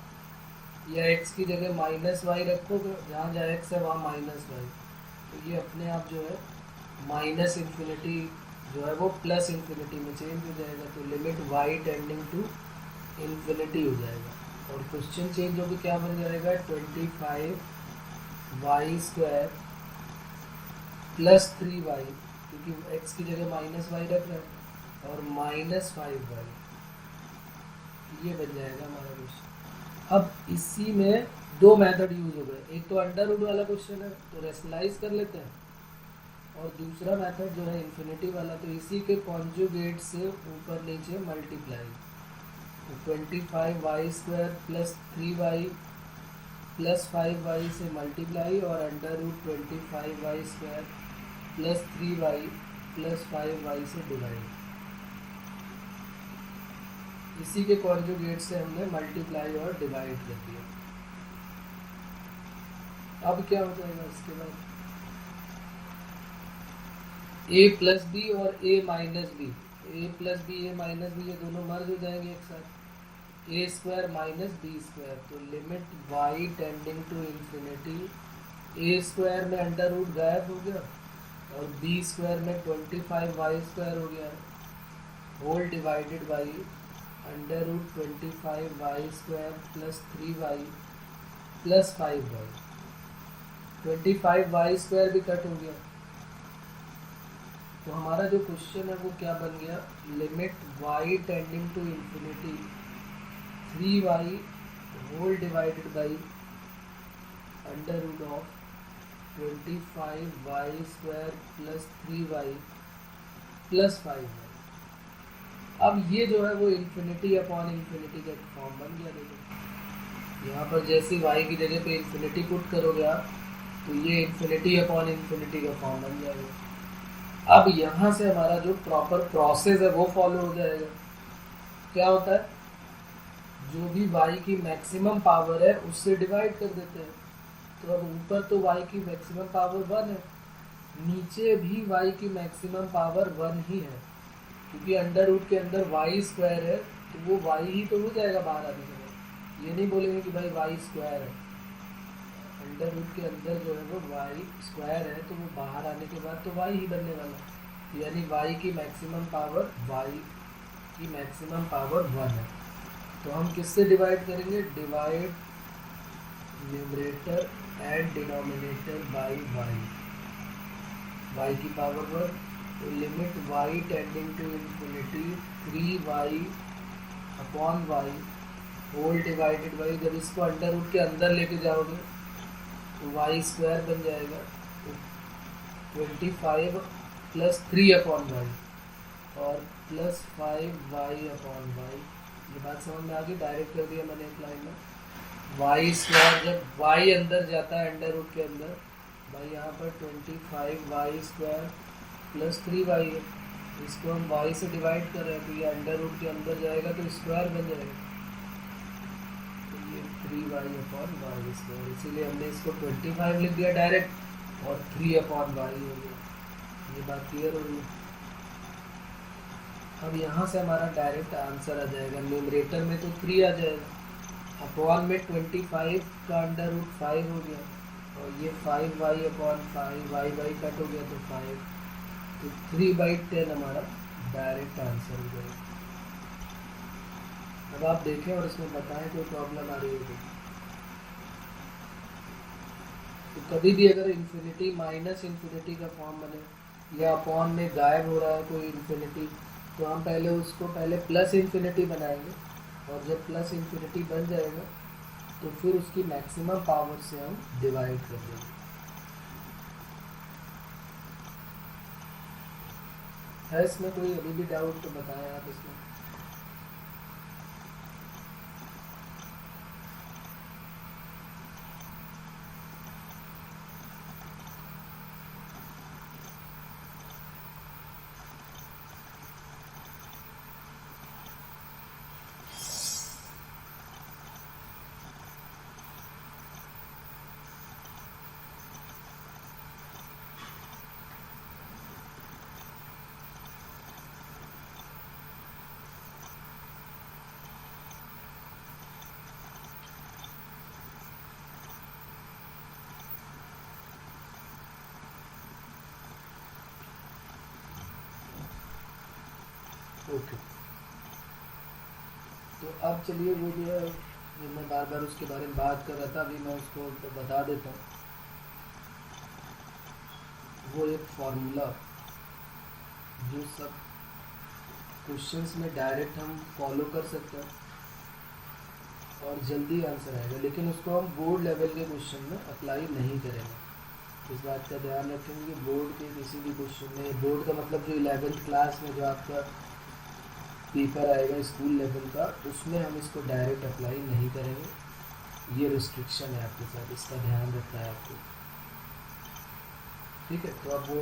या x की जगह माइनस वाई रखोगे, जहाँ जहाँ x है वहाँ माइनस वाई, तो ये अपने आप जो है माइनस इन्फिनिटी जो है वो प्लस इन्फिनिटी में चेंज हो जाएगा, तो limit y tending to infinity हो जाएगा, और क्वेश्चन चेंज होकर क्या बन जाएगा? 25y स्क्वायर प्लस 3y, क्योंकि x की जगह माइनस वाई रख रहे हैं, और माइनस 5y, ये बन जाएगा हमारा क्वेश्चन। अब इसी में दो मेथड यूज हो गए, एक तो अंडर रूट वाला क्वेश्चन है तो रेशनलाइज कर लेते हैं, और दूसरा मेथड जो है इन्फिनिटी वाला, तो इसी के कॉन्जुगेट से ऊपर नीचे मल्टीप्लाई, तो 25y square plus 3y plus 5y से मल्टीप्लाई, और under root 25y square plus 3y plus 5y से डिवाइड। इसी के कॉन्जुगेट से हमने मल्टीप्लाई और डिवाइड कर दिया। अब क्या हो जाएगा इसके बाद? a प्लस बी और a minus B, a plus B a minus B, ये दोनों मर्ज हो जाएंगे एक साथ, a square minus B square, तो limit y tending to infinity, a square में अंडर रूट गायब हो गया और b स्क्वायर में 25y स्क्वायर हो गया, whole divided by under root 25y square plus 3y plus 5y, 25y square भी कट हो गया, तो हमारा जो क्वेश्चन है वो क्या बन गया? Limit y tending to infinity 3y whole divided by under root of 25y² plus 3y plus 5y। अब ये जो है वो इन्फिनिटी अपॉन इन्फिनिटी का एक फॉर्म बन गया। देखो यहाँ पर जैसे y की जगह पे इन्फिनिटी पुट करोगे आप, तो ये इन्फिनिटी अपॉन इन्फिनिटी का फॉर्म बन जाएगा। अब यहाँ से हमारा जो प्रॉपर प्रोसेस है वो फॉलो हो जाएगा। क्या होता है, जो भी y की मैक्सिमम पावर है उससे डिवाइड कर देते हैं। तो अब ऊपर तो y की मैक्सिमम पावर 1 है, नीचे भी y की मैक्सिमम पावर 1 ही है, क्योंकि अंडर रूट के अंदर y² है, तो वो y ही तो हो जाएगा बाहर आने के बाद। ये नहीं बोलेंगे कि भाई y² है, अंडर रूट के अंदर जो है वो y² है, तो वो बाहर आने के बाद तो y ही बनने वाला। यानी y की मैक्सिमम पावर 1 है। तो हम किससे डिवाइड करेंगे, divide numerator and denominator by y की पावर 1। तो limit y tending to infinity 3y upon y whole divided by, जब इसको अंडर रूट के अंदर लेके जाओगे तो y² बन जाएगा, तो 25 प्लस 3 अपॉन y और प्लस 5y अपॉन y। ये बात समझ में आ गई, डायरेक्ट कर दिया मैंने एक लाइन में। y² जब y अंदर जाता है अंडर रूट के अंदर, भाई यहाँ पर 25y² प्लस 3y है, इसको हम y से डिवाइड कर रहे हैं, तो ये अंडर रूट के अंदर जाएगा तो स्क्वायर बन जाएगा, तो ये 3y अपॉन y²। इसीलिए हमने इसको 25 लिख दिया डायरेक्ट और 3 अपॉन y हो गया। ये बात क्लियर हो गई। अब यहाँ से हमारा डायरेक्ट आंसर आ जाएगा। न्यूमरेटर में तो 3 आ जाएगा, अपॉन में 25 का अंडर रूट 5 हो गया, और ये 5y अपॉन 5 y कट हो गया तो 5, तो 3/10 हमारा डायरेक्ट आंसर हो जाएगा। अब आप देखें और इसमें बताएं कोई प्रॉब्लम आ रही है तो कभी भी अगर इन्फिनिटी माइनस इन्फिनिटी का फॉर्म बने या अपॉन में गायब हो रहा है कोई इन्फिनिटी, तो हम पहले उसको प्लस इन्फिनिटी बनाएंगे, और जब प्लस इन्फिनिटी बन जाएगा तो फिर उसकी मैक्सिमम पावर से हम डिवाइड कर देंगे। है इसमें कोई अभी भी डाउट तो बताएं आप इसमें। ओके, तो अब चलिए वो जो है, जो मैं बार बार उसके बारे में बात कर रहा था, अभी मैं उसको तो बता देता हूँ। वो एक फॉर्मूला जो सब क्वेश्चंस में डायरेक्ट हम फॉलो कर सकते हैं और जल्दी आंसर आएगा, लेकिन उसको हम बोर्ड लेवल के क्वेश्चन में अप्लाई नहीं करेंगे। इस बात का ध्यान रखेंगे। बोर्ड के किसी भी क्वेश्चन में, बोर्ड का मतलब जो 11th क्लास में जो आपका पेपर आएगा स्कूल लेवल का, उसमें हम इसको डायरेक्ट अप्लाई नहीं करेंगे। ये रिस्ट्रिक्शन है आपके साथ, इसका ध्यान रखना है आपको, ठीक है। तो अब वो,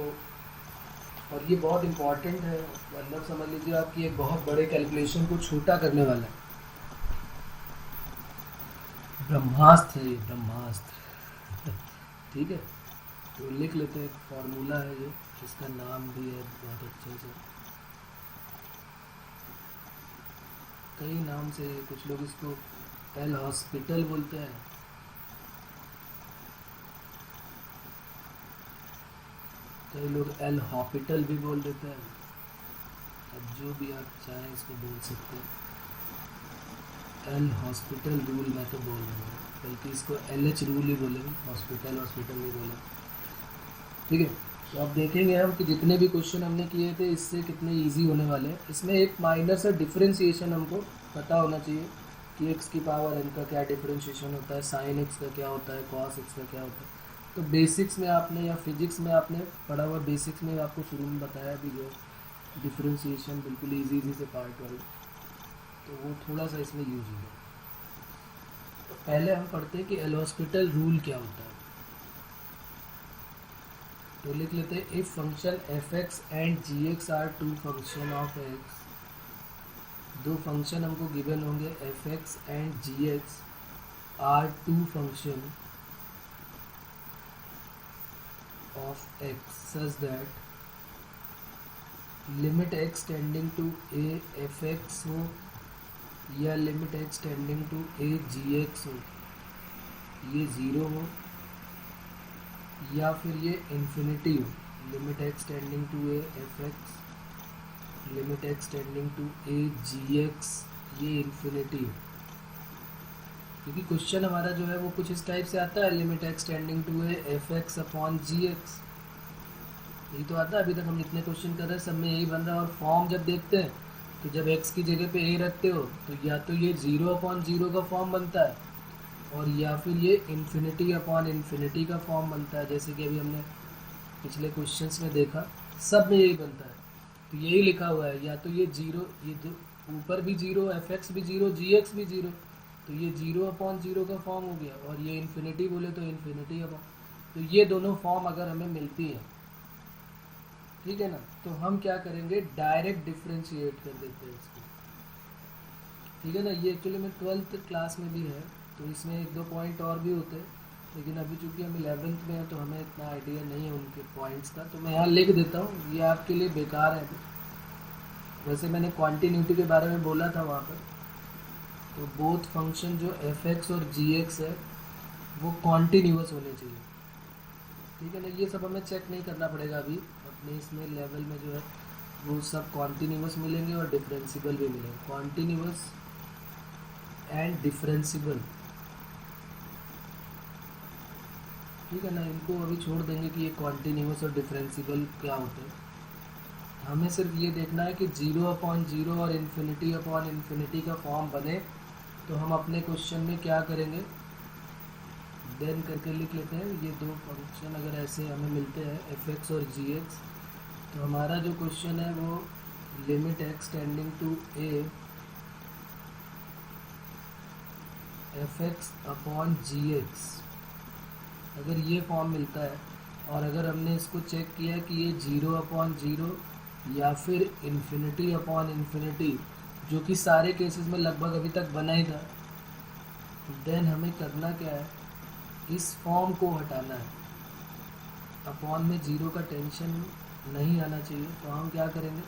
और ये बहुत इम्पॉर्टेंट है, मतलब समझ लीजिए आपकी एक बहुत बड़े कैलकुलेशन को छोटा करने वाला है। ब्रह्मास्त्र है ये, ब्रह्मास्त्र ठीक है। तो लिख लेते हैं, एक फॉर्मूला है ये, इसका नाम भी है बहुत अच्छे से, कई नाम से, कुछ लोग इसको एल हॉस्पिटल बोलते हैं, कई लोग एल हॉस्पिटल भी बोल देते हैं। अब जो भी आप चाहें इसको बोल सकते हैं। एल हॉस्पिटल रूल मैं तो बोल रहा हूँ, बल्कि इसको LH रूल ही बोलेंगे, हॉस्पिटल नहीं बोलेंगे, ठीक है। तो अब देखेंगे हम कि जितने भी क्वेश्चन हमने किए थे इससे कितने इजी होने वाले हैं। इसमें एक माइनर सा डिफरेंशिएशन हमको पता होना चाहिए कि एक्स की पावर एन का क्या डिफरेंशिएशन होता है, साइन एक्स का क्या होता है, कॉस एक्स का क्या होता है। तो बेसिक्स में आपने या फिजिक्स में आपने पढ़ा हुआ, बेसिक्स में आपको शुरू में बताया भी जो डिफरेंशिएशन बिल्कुल इजी से पार्ट वाला, तो वो थोड़ा सा इसमें यूज होगा। तो पहले हम पढ़ते हैं कि एल हॉस्पिटल रूल क्या होता है। तो लिख लेते हैं, if function f x and g x are two function of x, दो फंक्शन हमको गिवन होंगे f x and g x are two function of x such that limit x tending to a f x हो या limit x tending to a g x हो, ये zero हो या फिर ये इन्फिनिटी हो। Limit x tending to a f x, limit x tending to a g x, ये इन्फिनिटी हो। क्योंकि क्वेश्चन हमारा जो है वो कुछ इस टाइप से आता है, limit x tending to a f x upon g x, यही तो आता है। अभी तक हम जितने क्वेश्चन कर रहे हैं सब में यही बन रहा है। और फॉर्म जब देखते हैं तो जब एक्स की जगह पे ए रखते हो तो या तो ये 0/0 का फॉर्म बनता है और या फिर ये इन्फिनिटी अपॉन इन्फिनिटी का फॉर्म बनता है, जैसे कि अभी हमने पिछले क्वेश्चंस में देखा, सब में यही बनता है। तो यही लिखा हुआ है, या तो ये जीरो, ये जो ऊपर भी जीरो, एफ एक्स भी जीरो, जी एक्स भी जीरो, तो ये 0/0 का फॉर्म हो गया। और ये इन्फिनिटी बोले तो इन्फिनिटी अपॉन, तो ये दोनों फॉर्म अगर हमें मिलती है, ठीक है ना, तो हम क्या करेंगे, डायरेक्ट डिफ्रेंशिएट कर देते हैं इसको, ठीक है ना। ये एक्चुअली में 12th क्लास में भी है, तो इसमें एक दो पॉइंट और भी होते हैं, लेकिन अभी चूंकि हम 11th में हैं तो हमें इतना आइडिया नहीं है उनके पॉइंट्स का, तो मैं यहाँ लिख देता हूँ, ये आपके लिए बेकार है अभी। वैसे मैंने कॉन्टीन्यूटी के बारे में बोला था वहाँ पर, तो बोथ फंक्शन जो एफ एक्स और जी एक्स है वो कॉन्टीन्यूअस होने चाहिए, ठीक है ना। ये सब हमें चेक नहीं करना पड़ेगा अभी अपने इसमें लेवल में, जो है वो सब कॉन्टीन्यूअस मिलेंगे और डिफरेंशिबल भी मिलेंगे, कॉन्टीन्यूअस एंड डिफरेंशिबल, ठीक है ना। इनको अभी छोड़ देंगे कि ये कॉन्टीन्यूअस और डिफरेंशिबल क्या होते हैं। हमें सिर्फ ये देखना है कि 0/0 और इन्फिनिटी अपॉन इन्फिनिटी का फॉर्म बने, तो हम अपने क्वेश्चन में क्या करेंगे, देन करके लिख लेते हैं। ये दो फंक्शन अगर ऐसे हमें मिलते हैं एफ एक्स और जी एक्स, तो हमारा जो क्वेश्चन है वो limit x tending to a f x upon g x, अगर ये फॉर्म मिलता है और अगर हमने इसको चेक किया कि ये 0/0 या फिर इन्फिनिटी अपॉन इन्फिनिटी, जो कि सारे केसेस में लगभग अभी तक बना ही था, देन हमें करना क्या है, इस फॉर्म को हटाना है। अपॉन में 0 का टेंशन नहीं आना चाहिए, तो हम क्या करेंगे,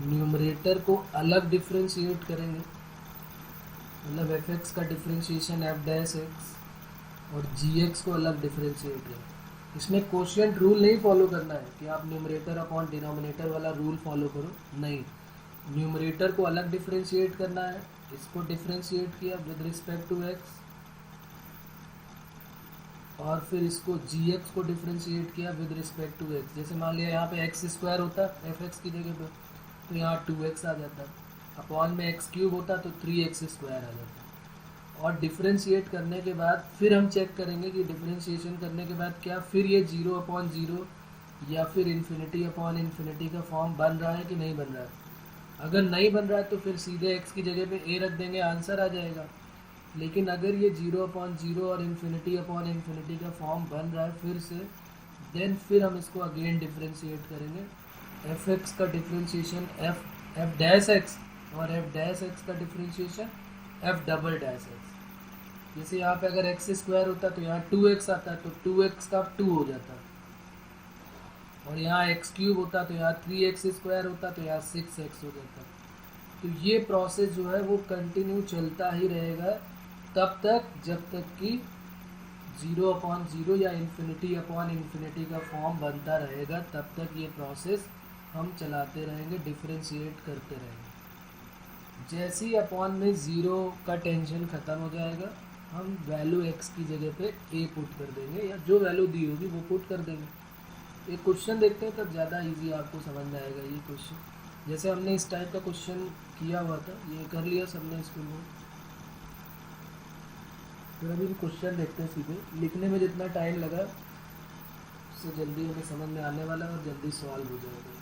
न्यूमरेटर को अलग डिफ्रेंशिएट करेंगे, मतलब एफ एक्स का डिफ्रेंशिएशन एफ डैश एक्स और जी एक्स को अलग डिफ्रेंशिएट करें। इसमें कोशिएंट रूल नहीं फॉलो करना है कि आप न्यूमरेटर अपॉन डिनोमिनेटर वाला रूल फॉलो करो, नहीं, न्यूमरेटर को अलग डिफ्रेंशिएट करना है, इसको डिफ्रेंशिएट किया विद रिस्पेक्ट टू एक्स, और फिर इसको जी एक्स को डिफ्रेंशिएट किया विद रिस्पेक्ट टू एक्स। जैसे मान लिया यहाँ पे एक्स स्क्वायर होता एफ एक्स की जगह पे, तो यहाँ 2x आ जाता, अपॉन में एक्स क्यूब होता तो 3x स्क्वायर आ जाता। और डिफ्रेंशिएट करने के बाद फिर हम चेक करेंगे कि डिफ्रेंशिएशन करने के बाद क्या फिर ये 0/0 या फिर इन्फिनिटी अपॉन इन्फिनिटी का फॉर्म बन रहा है कि नहीं बन रहा है। अगर नहीं बन रहा है तो फिर सीधे x की जगह पे a रख देंगे, आंसर आ जाएगा। लेकिन अगर ये 0/0 और इन्फिनिटी अपॉन इन्फिनिटी का फॉर्म बन रहा है फिर से, देन फिर हम इसको अगेन डिफ्रेंशिएट करेंगे। एफ एक्स का डिफ्रेंशिएशन एफ डैश एक्स और एफ डैश एक्स का differentiation F double dash x. जैसे यहाँ पे अगर एक्स स्क्वायर होता तो यहाँ 2x आता, तो 2x का 2 हो जाता, और यहाँ एक्स क्यूब होता तो यहाँ 3x स्क्वायर होता, तो यहाँ 6x हो जाता। तो ये प्रोसेस जो है वो कंटिन्यू चलता ही रहेगा तब तक जब तक कि 0/0 या इन्फिनिटी अपॉन इन्फिनिटी का फॉर्म बनता रहेगा, तब तक ये प्रोसेस हम चलाते रहेंगे, डिफ्रेंशिएट करते रहेंगे। जैसे ही अपॉन में 0 का टेंशन ख़त्म हो जाएगा, हम वैल्यू x की जगह पे a पुट कर देंगे, या जो वैल्यू दी होगी वो पुट कर देंगे। एक क्वेश्चन देखते हैं तब ज़्यादा इजी आपको समझ में आएगा ये क्वेश्चन। जैसे हमने इस टाइप का क्वेश्चन किया हुआ था, ये कर लिया सबने स्कूल में, फिर अभी क्वेश्चन देखते हैं सीधे। लिखने में जितना टाइम लगा उससे जल्दी हमें समझ में आने वाला है और जल्दी सॉल्व हो जाएगा।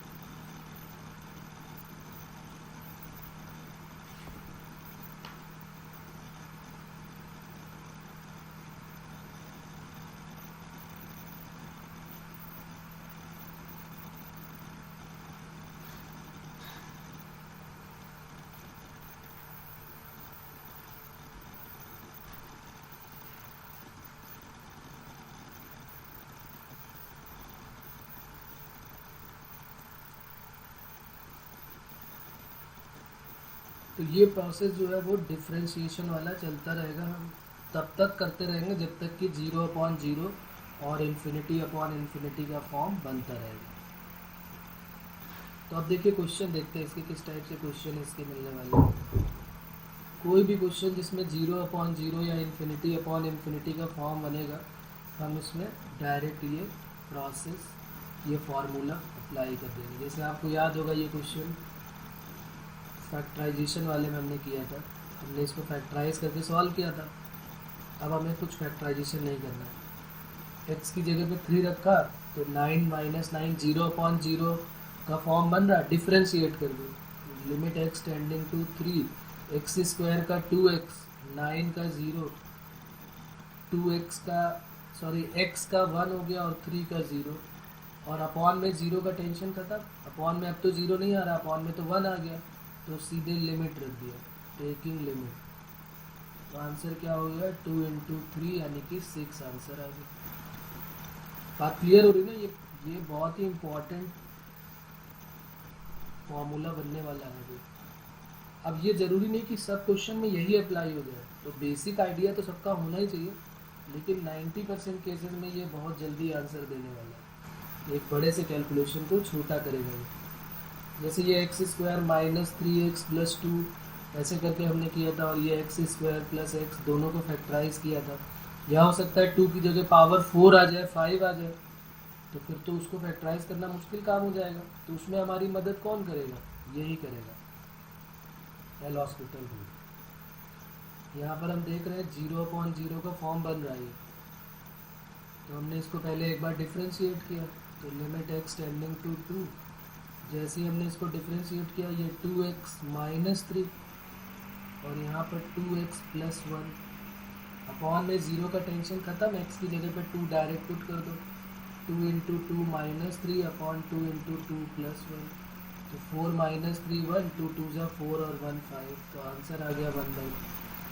तो ये प्रोसेस जो है वो डिफ्रेंशिएशन वाला चलता रहेगा। हम तब तक करते रहेंगे जब तक कि 0/0 और इन्फिनिटी का फॉर्म बनता रहेगा। तो अब देखिए क्वेश्चन देखते हैं इसके किस टाइप से क्वेश्चन इसके मिलने वाले हैं। कोई भी क्वेश्चन जिसमें 0/0 या इन्फिनिटी का फॉर्म बनेगा, हम इसमें डायरेक्ट ये प्रोसेस, ये फार्मूला अप्लाई कर देंगे। जैसे आपको याद होगा ये क्वेश्चन फैक्टराइजेशन वाले में हमने किया था, हमने इसको फैक्टराइज करके सॉल्व किया था। अब हमें कुछ फैक्टराइजेशन नहीं करना है। x की जगह पे 3 रखा तो 9 - 9 0/0 का फॉर्म बन रहा, डिफ्रेंशिएट कर दो। Limit x tending to 3, x square का 2x, 9 का 0, 2x का x का 1 हो गया और 3 का 0, और अपॉन में 0 का टेंशन खत्म। अपॉन में अब तो 0 नहीं आ रहा, अपॉन में तो 1 आ गया, तो सीधे लिमिट रख दिया, टेकिंग लिमिट। तो आंसर क्या हो गया, 2 × 3 यानी कि 6 आंसर आ गया। बात क्लियर हो रही ना? ये बहुत ही इम्पोर्टेंट फॉर्मूला बनने वाला है अभी। अब ये ज़रूरी नहीं कि सब क्वेश्चन में यही अप्लाई हो जाए, तो बेसिक आइडिया तो सबका होना ही चाहिए, लेकिन 90% केसेस में ये बहुत जल्दी आंसर देने वाला है। एक बड़े से कैलकुलेशन को छोटा करेगा। जैसे ये x² - 3x + 2 ऐसे करके हमने किया था, और ये x² + x दोनों को फैक्टराइज किया था। यह हो सकता है 2 की जगह पावर 4 आ जाए, 5 आ जाए, तो फिर तो उसको फैक्टराइज करना मुश्किल काम हो जाएगा। तो उसमें हमारी मदद कौन करेगा? यही करेगा, एल हॉस्पिटल रूल। यहाँ पर हम देख रहे हैं 0/0 का फॉर्म बन रहा है, तो हमने इसको पहले एक बार डिफ्रेंशिएट किया, तो लिमिट x टेंडिंग टू 2। जैसे ही हमने इसको डिफ्रेंशिएट किया, ये 2x - 3 और यहाँ पर 2x + 1, अपॉन में 0 का टेंशन खत्म, x की जगह पे 2 डायरेक्ट पुट कर दो, 2 × 2 - 3 अपॉन 2 × 2 + 1, तो 4 - 3 1, 2 2 = 4 और 1 5, तो आंसर आ गया 1/5।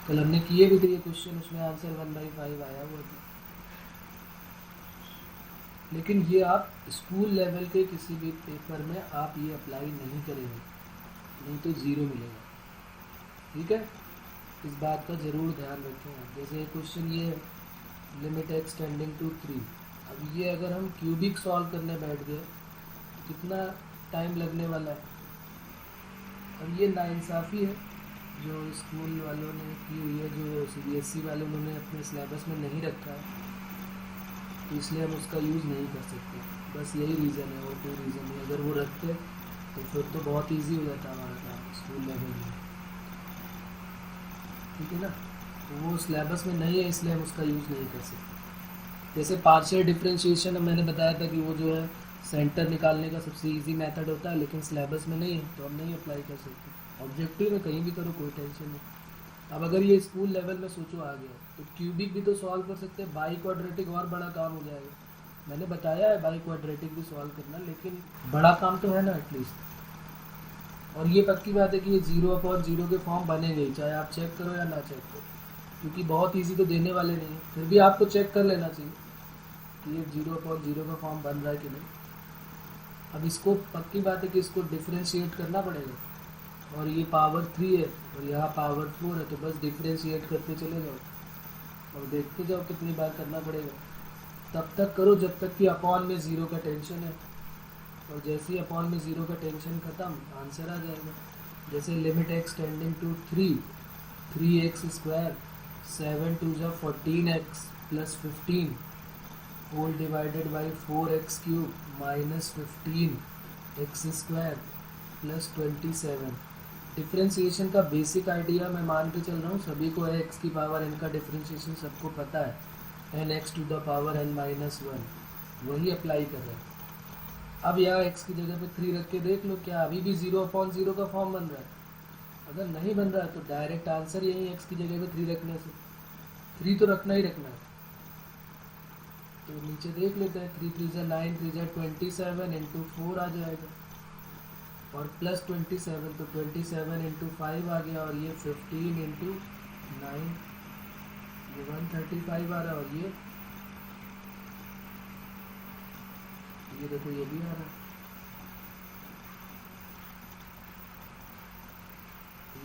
कल हमने किए भी थे ये क्वेश्चन, उसमें आंसर 1/5 आया हुआ था। लेकिन ये आप स्कूल लेवल के किसी भी पेपर में आप ये अप्लाई नहीं करेंगे, नहीं तो 0 मिलेगा। ठीक है, इस बात का ज़रूर ध्यान रखें आप। जैसे क्वेश्चन ये लिमिट x टेंडिंग टू 3, अब ये अगर हम क्यूबिक सॉल्व करने बैठ गए कितना टाइम लगने वाला है। अब ये नाइंसाफ़ी है जो स्कूल वालों ने की हुई है, जो CBSE वालों ने अपने सिलेबस में नहीं रखा है, तो इसलिए हम उसका यूज़ नहीं कर सकते। बस यही रीज़न है, और कोई रीज़न नहीं। अगर वो रखते तो फिर तो बहुत इजी हो जाता हमारा काम स्कूल लेवल में। ठीक है ना? तो वो सिलेबस में नहीं है, इसलिए हम उसका यूज़ नहीं कर सकते। जैसे पार्शियल डिफरेंशिएशन मैंने बताया था कि वो जो है सेंटर निकालने का सबसे इजी मेथड होता है, लेकिन सिलेबस में नहीं है, तो हम नहीं अप्लाई कर सकते। ऑब्जेक्टिव में कहीं भी करो, कोई टेंशन नहीं। अब अगर ये स्कूल लेवल में सोचो आ गया, तो क्यूबिक भी तो सॉल्व कर सकते हैं, बाई क्वाड्रेटिक और बड़ा काम हो जाएगा। मैंने बताया है बाई क्वाड्रेटिक भी सॉल्व करना, लेकिन बड़ा काम तो है ना एटलीस्ट। और ये पक्की बात है कि ये 0/0 के फॉर्म बनेंगे ही, चाहे आप चेक करो या ना चेक करो, क्योंकि बहुत ईजी तो देने वाले नहीं है। फिर भी आपको चेक कर लेना चाहिए कि ये 0/0 का फॉर्म बन रहा है कि नहीं। अब इसको पक्की बात है कि इसको डिफ्रेंशिएट करना पड़ेगा, और ये पावर 3 है और यहाँ पावर 4 है, तो बस डिफ्रेंशिएट करते चले जाओ और देखते जाओ कितनी बार करना पड़ेगा। तब तक करो जब तक कि अपॉन में 0 का टेंशन है, और जैसे ही अपॉन में 0 का टेंशन ख़त्म, आंसर आ जाएगा। जैसे limit x tending to 3, 3x², 7 2 = 14x + 15 whole divided by 4x³ - 15x² + 27 differentiation का बेसिक आइडिया मैं मान के चल रहा हूँ सभी को है, एक्स की पावर एन का डिफरेंशिएशन सबको पता है, n x to the power n minus one, वही अप्लाई कर रहे हैं। अब यहाँ एक्स की जगह पे 3 रख के देख लो, क्या अभी भी 0/0 का फॉर्म बन रहा है? अगर नहीं बन रहा है तो डायरेक्ट आंसर यही, एक्स की जगह पे 3 रखने से 3 तो रखना ही रखना है। तो नीचे देख लेते हैं, 3 3 9 3 27 इंटू 4 आ जाएगा, और प्लस 27 तो 27 इंटू 5 आ गया, और ये 15 इंटू 9 ये 135 आ रहा है, और ये देखो ये भी आ रहा है,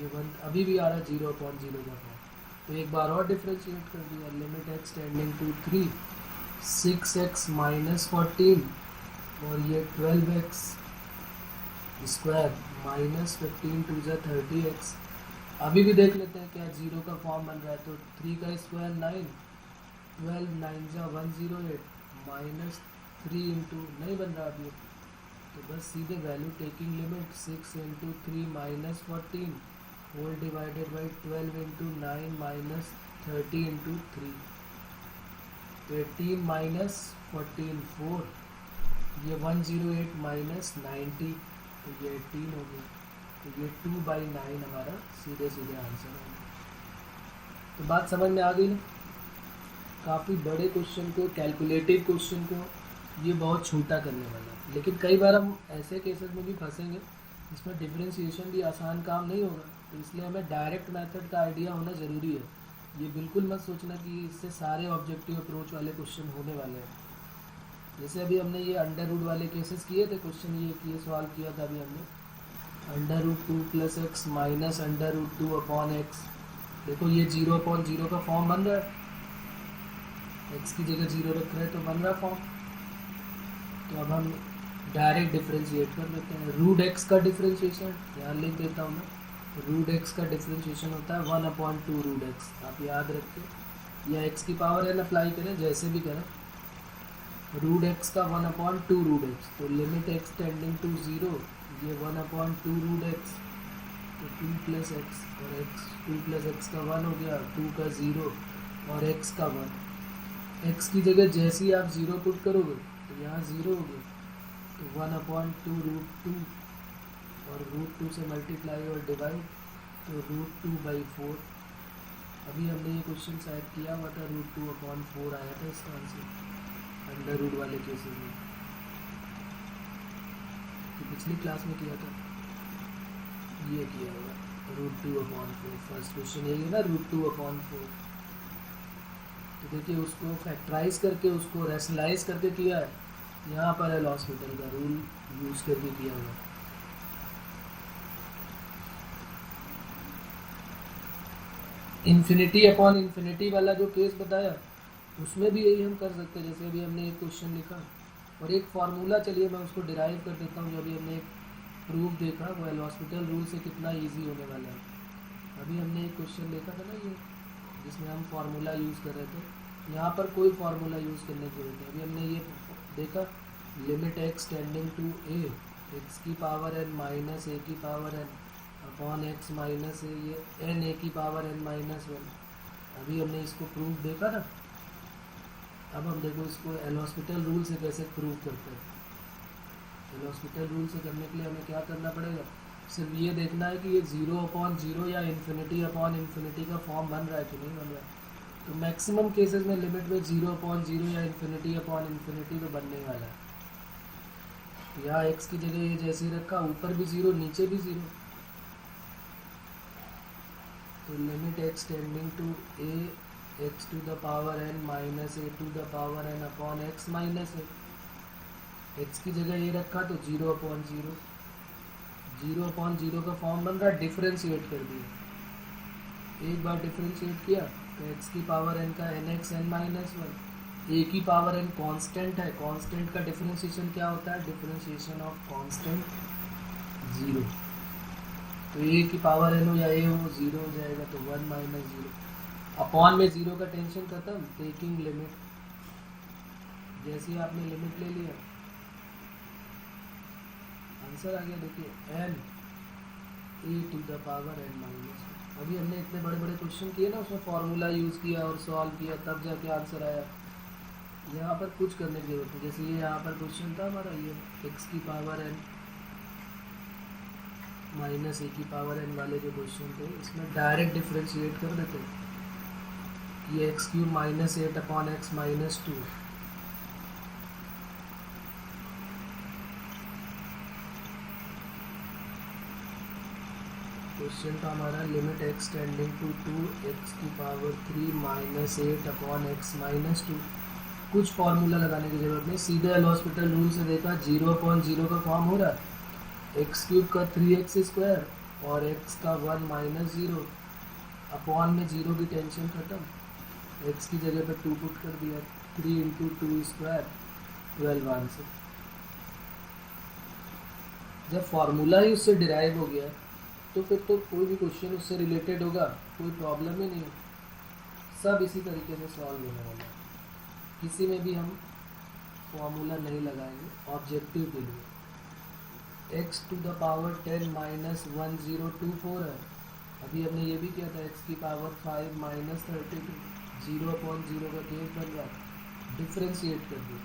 ये 1 अभी भी आ रहा है 0/0 का फॉर्म। तो एक बार और डिफ्रेंशिएट कर दिया, limit x tending to 3 6x minus 14 और ये 12x स्क्वायर माइनस 15 टू ज़ा 30x। अभी भी देख लेते हैं क्या 0 का फॉर्म बन रहा है, तो 3 का स्क्वायर 9, 12 9 ज़ा 108 माइनस 3 इंटू नहीं बन रहा अभी, तो बस सीधे value taking limit 6 into 3 minus 14 whole divided by 12 into 9 minus 30 into 3, तो 18 माइनस 14 4, ये 108 माइनस 90, तो ये 18 हो गया, तो ये 2/9 हमारा सीधे सीधे आंसर हो गया। तो बात समझ में आ गई ना? काफ़ी बड़े क्वेश्चन को, कैलकुलेटिव क्वेश्चन को ये बहुत छोटा करने वाला है, लेकिन कई बार हम ऐसे केसेस में भी फंसेंगे जिसमें डिफरेंशिएशन भी आसान काम नहीं होगा, तो इसलिए हमें डायरेक्ट मेथड का आइडिया होना ज़रूरी है। ये बिल्कुल मत सोचना कि इससे सारे ऑब्जेक्टिव अप्रोच वाले क्वेश्चन होने वाले हैं। जैसे अभी हमने ये अंडर रूट वाले केसेस किए थे, क्वेश्चन ये सॉल्व किया था अभी हमने, √2 + x माइनस √2/x। देखो ये 0/0 का फॉर्म बन रहा है, x की जगह 0 रख रहे हैं तो बन रहा फॉर्म। तो अब हम डायरेक्ट डिफ्रेंशिएट कर लेते हैं। √x का डिफ्रेंशिएशन यहाँ लिख देता हूँ मैं, √x का डिफ्रेंशिएशन होता है 1/2 √x, आप याद रखिए, या x की पावर n अप्लाई करें जैसे भी करें, √x का 1/2 √x, तो लिमिट x टेंडिंग टू 0, ये 1/2 √x, तो 2 + x, और x 2 + x का 1 हो गया, 2 का 0 और x का 1। x की जगह जैसे ही आप 0 पुट करोगे तो यहाँ 0 हो गया, तो 1/2 √2, और √2 से मल्टीप्लाई और डिवाइड, तो √2/4। अभी हमने ये क्वेश्चन शायद किया हुआ था, √2/4 आया था इसका आंसर अंडर रूट वाले केसेस में, तो पिछली क्लास में किया था, ये किया हुआ √2/4, फर्स्ट क्वेश्चन यही है ना, √2/4। तो देखिए उसको फैक्टराइज करके, उसको रैशनलाइज करके किया है, यहाँ पर एल हॉस्पिटल का रूल यूज़ करके किया हुआ। ∞/∞ वाला जो केस बताया उसमें भी यही हम कर सकते हैं। जैसे अभी हमने एक क्वेश्चन लिखा और एक फार्मूला, चलिए मैं उसको डिराइव कर देता हूँ, जो अभी हमने एक प्रूफ देखा वो एल हॉस्पिटल रूल से कितना इजी होने वाला है। अभी हमने एक क्वेश्चन देखा था ना ये, जिसमें हम फार्मूला यूज़ कर रहे थे, यहाँ पर कोई फार्मूला यूज़ करने की जरूरत है। अभी हमने ये देखा, limit x tending to a, x की पावर n माइनस a की power n upon x minus a, ये n a की पावर n माइनस 1। अभी हमने इसको प्रूफ देखा ना, अब हम देखो इसको एल हॉस्पिटल रूल से कैसे प्रूव करते हैं। एल हॉस्पिटल रूल से करने के लिए हमें क्या करना पड़ेगा, सिर्फ ये देखना है कि ये 0/0 या ∞/∞ का फॉर्म बन रहा है कि नहीं बन रहा है। तो मैक्सिमम केसेस में लिमिट में 0/0 या ∞/∞ तो बनने वाला है। तो यहाँ x की जगह ये जैसे ही रखा, ऊपर भी 0 नीचे भी 0, तो limit x tending to a x to the power n minus a to the power n upon x minus a, x की जगह ये रखा तो 0/0, 0/0 का फॉर्म बन रहा है, डिफरेंशिएट कर दिया, एक बार डिफरेंशिएट किया तो x की पावर n का nx n माइनस 1, a की पावर n कांस्टेंट है, कांस्टेंट का डिफरेंशिएशन क्या होता है, डिफरेंशिएशन ऑफ कांस्टेंट 0, तो a की पावर n हो या a हो 0 हो जाएगा, तो 1 माइनस 0, अपॉन में 0 का टेंशन खत्म, टेकिंग लिमिट, जैसे ही आपने लिमिट ले लिया आंसर आ गया। देखिए n a to the power n minus. अभी हमने इतने बड़े बड़े क्वेश्चन किए ना, उसमें फार्मूला यूज़ किया और सॉल्व किया, तब जाके आंसर आया। यहाँ पर कुछ करने की जरूरत नहीं। जैसे ये यहाँ पर क्वेश्चन था हमारा, ये एक्स की पावर एन माइनस ए की पावर एन वाले जो क्वेश्चन थे, इसमें डायरेक्ट डिफ्रेंशिएट कर देते कि x cube minus 8 upon x minus 2। Question था हमारा limit x tending to 2 x की power 3 minus 8 upon x minus 2। कुछ फार्मूला लगाने की जरूरत नहीं, सीधे एल हॉस्पिटल रूल से देखा 0/0 का फॉर्म हो रहा है। एक्स क्यूब का 3x स्क्वायर और एक्स का 1 माइनस 0 अपॉन में 0 की टेंशन खत्म। एक्स की जगह पर 2 पुट कर दिया, 3 इंटू 2 स्क्वायर 12 आंसर। जब फार्मूला ही उससे डिराइव हो गया तो फिर तो कोई भी क्वेश्चन उससे रिलेटेड होगा, कोई प्रॉब्लम ही नहीं। सब इसी तरीके से सॉल्व होने वाला है। किसी में भी हम फॉर्मूला नहीं लगाएंगे ऑब्जेक्टिव के लिए। X to the power 10 minus 1024 है। अभी हमने ये भी किया था, एक्स की पावर 5 माइनस 32, 0/0 का केस बन रहा है, डिफ्रेंशिएट कर दिया।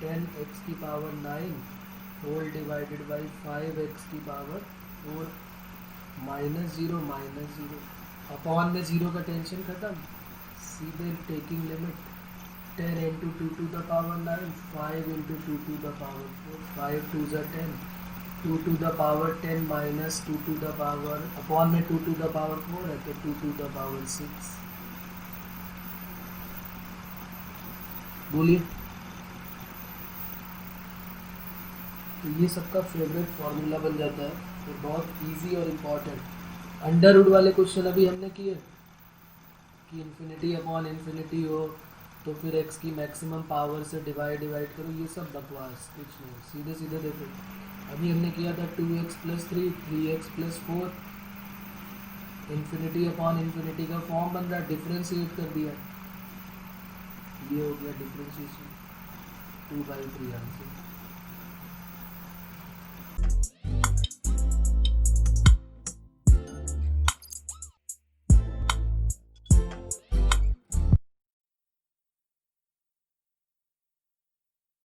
10 एक्स की power 9 whole divided by 5 x की पावर 4 माइनस 0 अपॉन में 0 का टेंशन खत्म। सीधे taking limit 10 into 2 to the power 9, 5 into 2 to the power 4, 5 2 ज़ा 10, 2 to the power 10 minus 2 to the power upon में 2 टू द पावर 4 है तो 2 टू द पावर 6। बोलिए। तो ये सबका फेवरेट फार्मूला बन जाता है, तो बहुत इजी और इम्पॉर्टेंट। अंडर रूट वाले क्वेश्चन अभी हमने किए कि इन्फिनिटी अपॉन इन्फिनिटी हो तो फिर एक्स की मैक्सिमम पावर से डिवाइड करो, ये सब बकवास, कुछ नहीं, सीधे सीधे देखो। अभी हमने किया था 2x plus 3, 3x plus 4, infinity upon infinity का फॉर्म बन रहा है, डिफ्रेंशिएट कर दिया, ये हो गया डिफ्रेंशिएशन 2/3 आंसर।